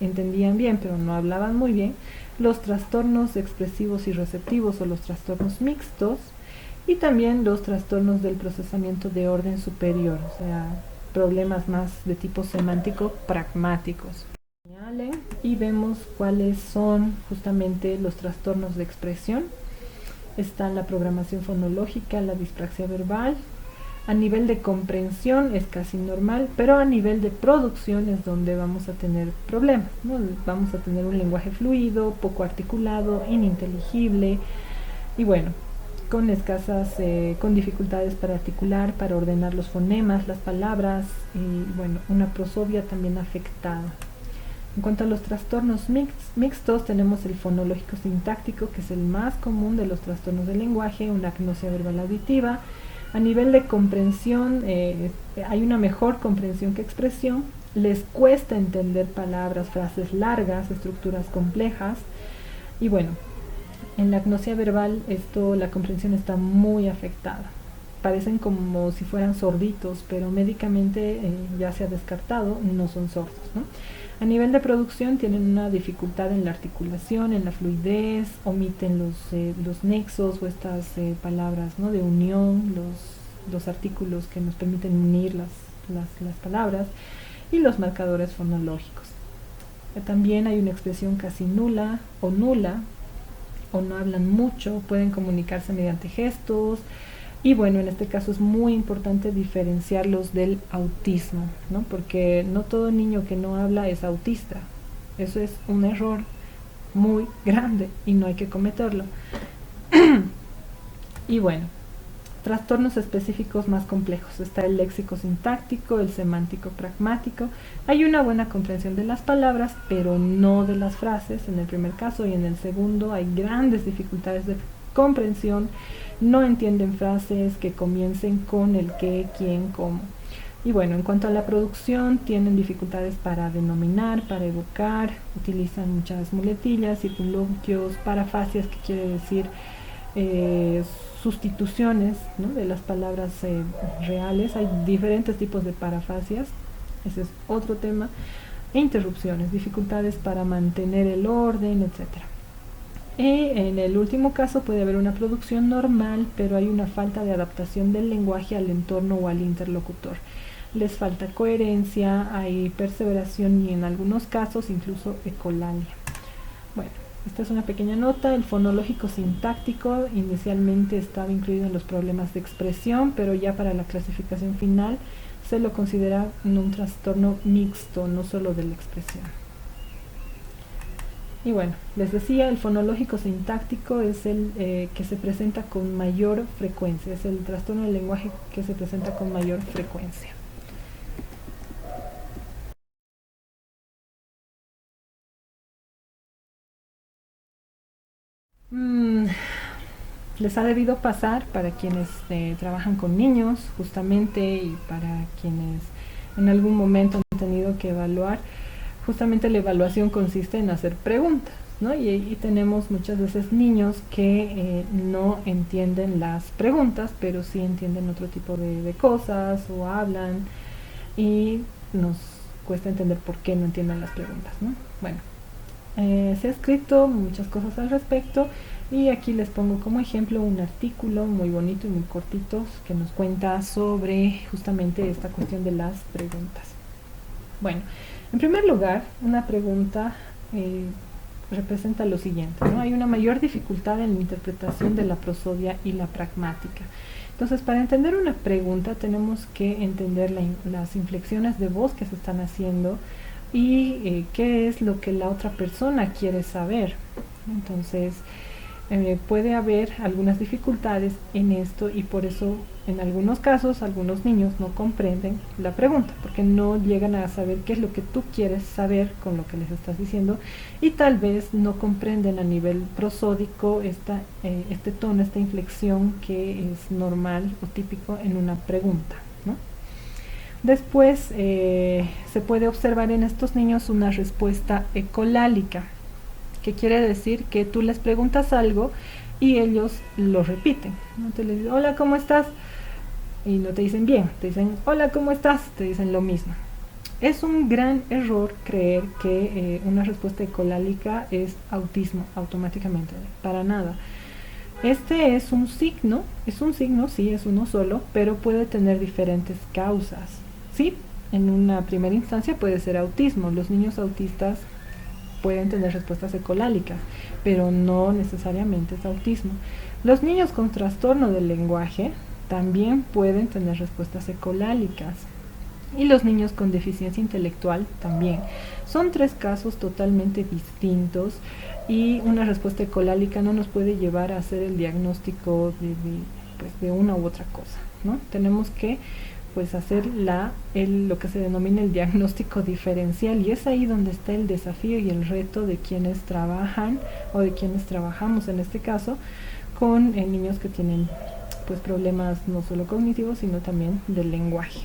entendían bien pero no hablaban muy bien, los trastornos expresivos y receptivos, o los trastornos mixtos, y también los trastornos del procesamiento de orden superior, o sea, problemas más de tipo semántico pragmáticos. Y vemos cuáles son justamente los trastornos de expresión. Está la programación fonológica, la dispraxia verbal, A nivel de comprensión es casi normal, pero a nivel de producción es donde vamos a tener problemas, ¿no? Vamos a tener un lenguaje fluido, poco articulado, ininteligible y bueno, con dificultades para articular, para ordenar los fonemas, las palabras y bueno, una prosopia también afectada. En cuanto a los trastornos mixtos, tenemos el fonológico sintáctico, que es el más común de los trastornos del lenguaje, una agnosia verbal auditiva. A nivel de comprensión, hay una mejor comprensión que expresión. Les cuesta entender palabras, frases largas, estructuras complejas. Y bueno, en la agnosia verbal la comprensión está muy afectada. Parecen como si fueran sorditos, pero médicamente ya se ha descartado, no son sordos, ¿no? A nivel de producción tienen una dificultad en la articulación, en la fluidez, omiten los nexos o estas palabras, ¿no?, de unión, los artículos que nos permiten unir las palabras y los marcadores fonológicos. También hay una expresión casi nula, o no hablan mucho, pueden comunicarse mediante gestos. Y bueno, en este caso es muy importante diferenciarlos del autismo, ¿no? Porque no todo niño que no habla es autista. Eso es un error muy grande y no hay que cometerlo. Y bueno, trastornos específicos más complejos. Está el léxico sintáctico, el semántico pragmático. Hay una buena comprensión de las palabras, pero no de las frases en el primer caso, y en el segundo hay grandes dificultades de comprensión. No entienden frases que comiencen con el qué, quién, cómo. Y bueno, en cuanto a la producción, tienen dificultades para denominar, para evocar, utilizan muchas muletillas, circunloquios, parafasias, que quiere decir sustituciones, ¿no?, de las palabras reales. Hay diferentes tipos de parafasias, ese es otro tema. E interrupciones, dificultades para mantener el orden, etcétera. Y en el último caso puede haber una producción normal, pero hay una falta de adaptación del lenguaje al entorno o al interlocutor. Les falta coherencia, hay perseveración y en algunos casos incluso ecolalia. Bueno, esta es una pequeña nota. El fonológico sintáctico inicialmente estaba incluido en los problemas de expresión, pero ya para la clasificación final se lo considera un trastorno mixto, no solo de la expresión. Y bueno, les decía, el fonológico sintáctico es el que se presenta con mayor frecuencia, es el trastorno del lenguaje que se presenta con mayor frecuencia. Les ha debido pasar para quienes trabajan con niños, justamente, y para quienes en algún momento han tenido que evaluar. Justamente la evaluación consiste en hacer preguntas, ¿no? Y tenemos muchas veces niños que no entienden las preguntas, pero sí entienden otro tipo de cosas o hablan, y nos cuesta entender por qué no entienden las preguntas, ¿no? Bueno, se ha escrito muchas cosas al respecto, y aquí les pongo como ejemplo un artículo muy bonito y muy cortito que nos cuenta sobre justamente esta cuestión de las preguntas. Bueno, en primer lugar, una pregunta representa lo siguiente, ¿no? Hay una mayor dificultad en la interpretación de la prosodia y la pragmática. Entonces, para entender una pregunta tenemos que entender las inflexiones de voz que se están haciendo y qué es lo que la otra persona quiere saber. Entonces, puede haber algunas dificultades en esto, y por eso en algunos casos algunos niños no comprenden la pregunta, porque no llegan a saber qué es lo que tú quieres saber con lo que les estás diciendo, y tal vez no comprenden a nivel prosódico este tono, esta inflexión que es normal o típico en una pregunta, ¿no? Después se puede observar en estos niños una respuesta ecolálica, que quiere decir que tú les preguntas algo y ellos lo repiten, ¿no? Te les dicen, hola, ¿cómo estás? Y no te dicen bien, te dicen, hola, ¿cómo estás? Te dicen lo mismo. Es un gran error creer que una respuesta ecolálica es autismo automáticamente, para nada. Este es un signo, sí, es uno solo, pero puede tener diferentes causas. Sí, en una primera instancia puede ser autismo. Los niños autistas pueden tener respuestas ecolálicas, pero no necesariamente es autismo. Los niños con trastorno del lenguaje también pueden tener respuestas ecolálicas. Y los niños con deficiencia intelectual también. Son tres casos totalmente distintos y una respuesta ecolálica no nos puede llevar a hacer el diagnóstico de una u otra cosa, ¿no? Tenemos que pues hacer lo que se denomina el diagnóstico diferencial, y es ahí donde está el desafío y el reto de quienes trabajan o de quienes trabajamos en este caso con niños que tienen pues problemas no solo cognitivos sino también del lenguaje.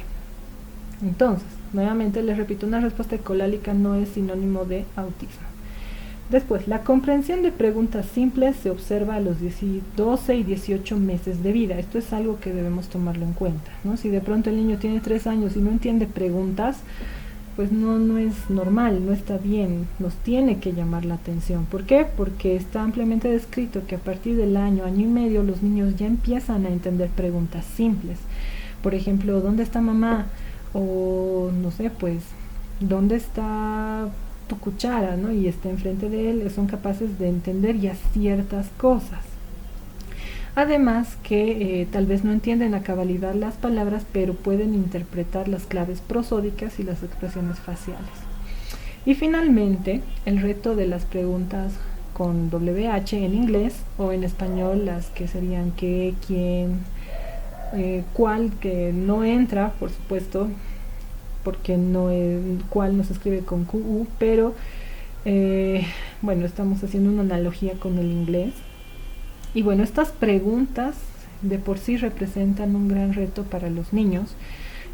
Entonces, nuevamente les repito, una respuesta ecolálica no es sinónimo de autismo. Después, la comprensión de preguntas simples se observa a los 12 y 18 meses de vida. Esto es algo que debemos tomarlo en cuenta, ¿no? Si de pronto el niño tiene 3 años y no entiende preguntas, pues no es normal, no está bien, nos tiene que llamar la atención. ¿Por qué? Porque está ampliamente descrito que a partir del año y medio, los niños ya empiezan a entender preguntas simples. Por ejemplo, ¿dónde está mamá? O no sé, pues, ¿dónde está tu cuchara? ¿No? Y está enfrente de él, son capaces de entender ya ciertas cosas. Además que tal vez no entienden a cabalidad las palabras, pero pueden interpretar las claves prosódicas y las expresiones faciales. Y finalmente, el reto de las preguntas con WH en inglés, o en español las que serían qué, quién, cuál, que no entra, por supuesto, porque cuál no se escribe con QU, pero bueno, estamos haciendo una analogía con el inglés. Y bueno, estas preguntas de por sí representan un gran reto para los niños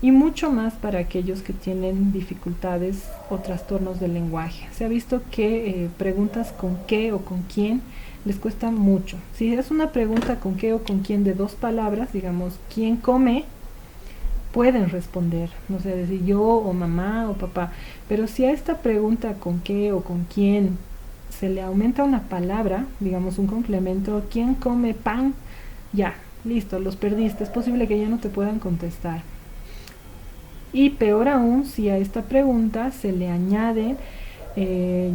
y mucho más para aquellos que tienen dificultades o trastornos del lenguaje. Se ha visto que preguntas con qué o con quién les cuesta mucho. Si es una pregunta con qué o con quién de 2 palabras, digamos, ¿quién come?, pueden responder, no sé, decir yo o mamá o papá. Pero si a esta pregunta con qué o con quién se le aumenta una palabra, digamos un complemento, ¿quién come pan?, ya, listo, los perdiste, es posible que ya no te puedan contestar. Y peor aún, si a esta pregunta se le añade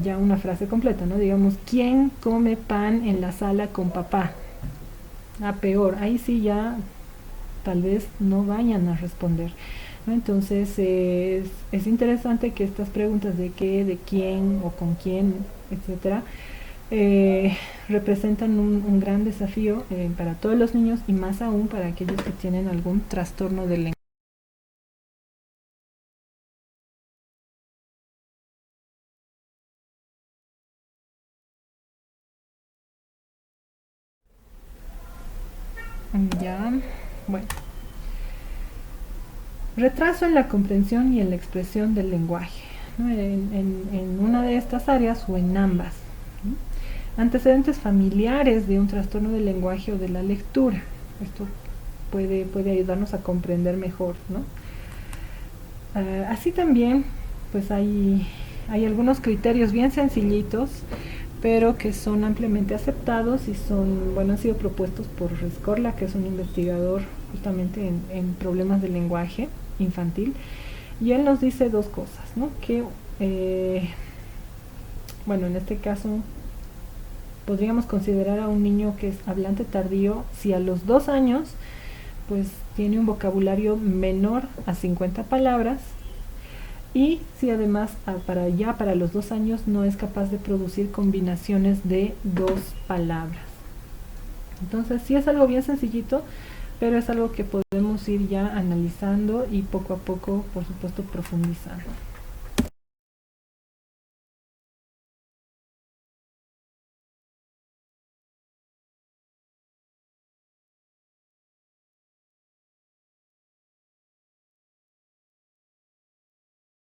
ya una frase completa, ¿no? Digamos, ¿quién come pan en la sala con papá? Peor, ahí sí ya tal vez no vayan a responder, ¿no? Entonces es interesante que estas preguntas de qué, de quién o con quién, etcétera, representan un gran desafío para todos los niños y más aún para aquellos que tienen algún trastorno del lenguaje. Ya, bueno. Retraso en la comprensión y en la expresión del lenguaje, ¿no? En una de estas áreas o en ambas, ¿no? Antecedentes familiares de un trastorno del lenguaje o de la lectura. Esto puede ayudarnos a comprender mejor, ¿no? Así también, pues hay algunos criterios bien sencillitos, pero que son ampliamente aceptados y han sido propuestos por Rescorla, que es un investigador justamente en problemas de lenguaje infantil, y él nos dice 2 cosas, ¿no? Que, en este caso podríamos considerar a un niño que es hablante tardío si a los 2 años pues tiene un vocabulario menor a 50 palabras, y si además para los 2 años no es capaz de producir combinaciones de 2 palabras. Entonces sí es algo bien sencillito, pero es algo que podemos ir ya analizando y poco a poco, por supuesto, profundizando.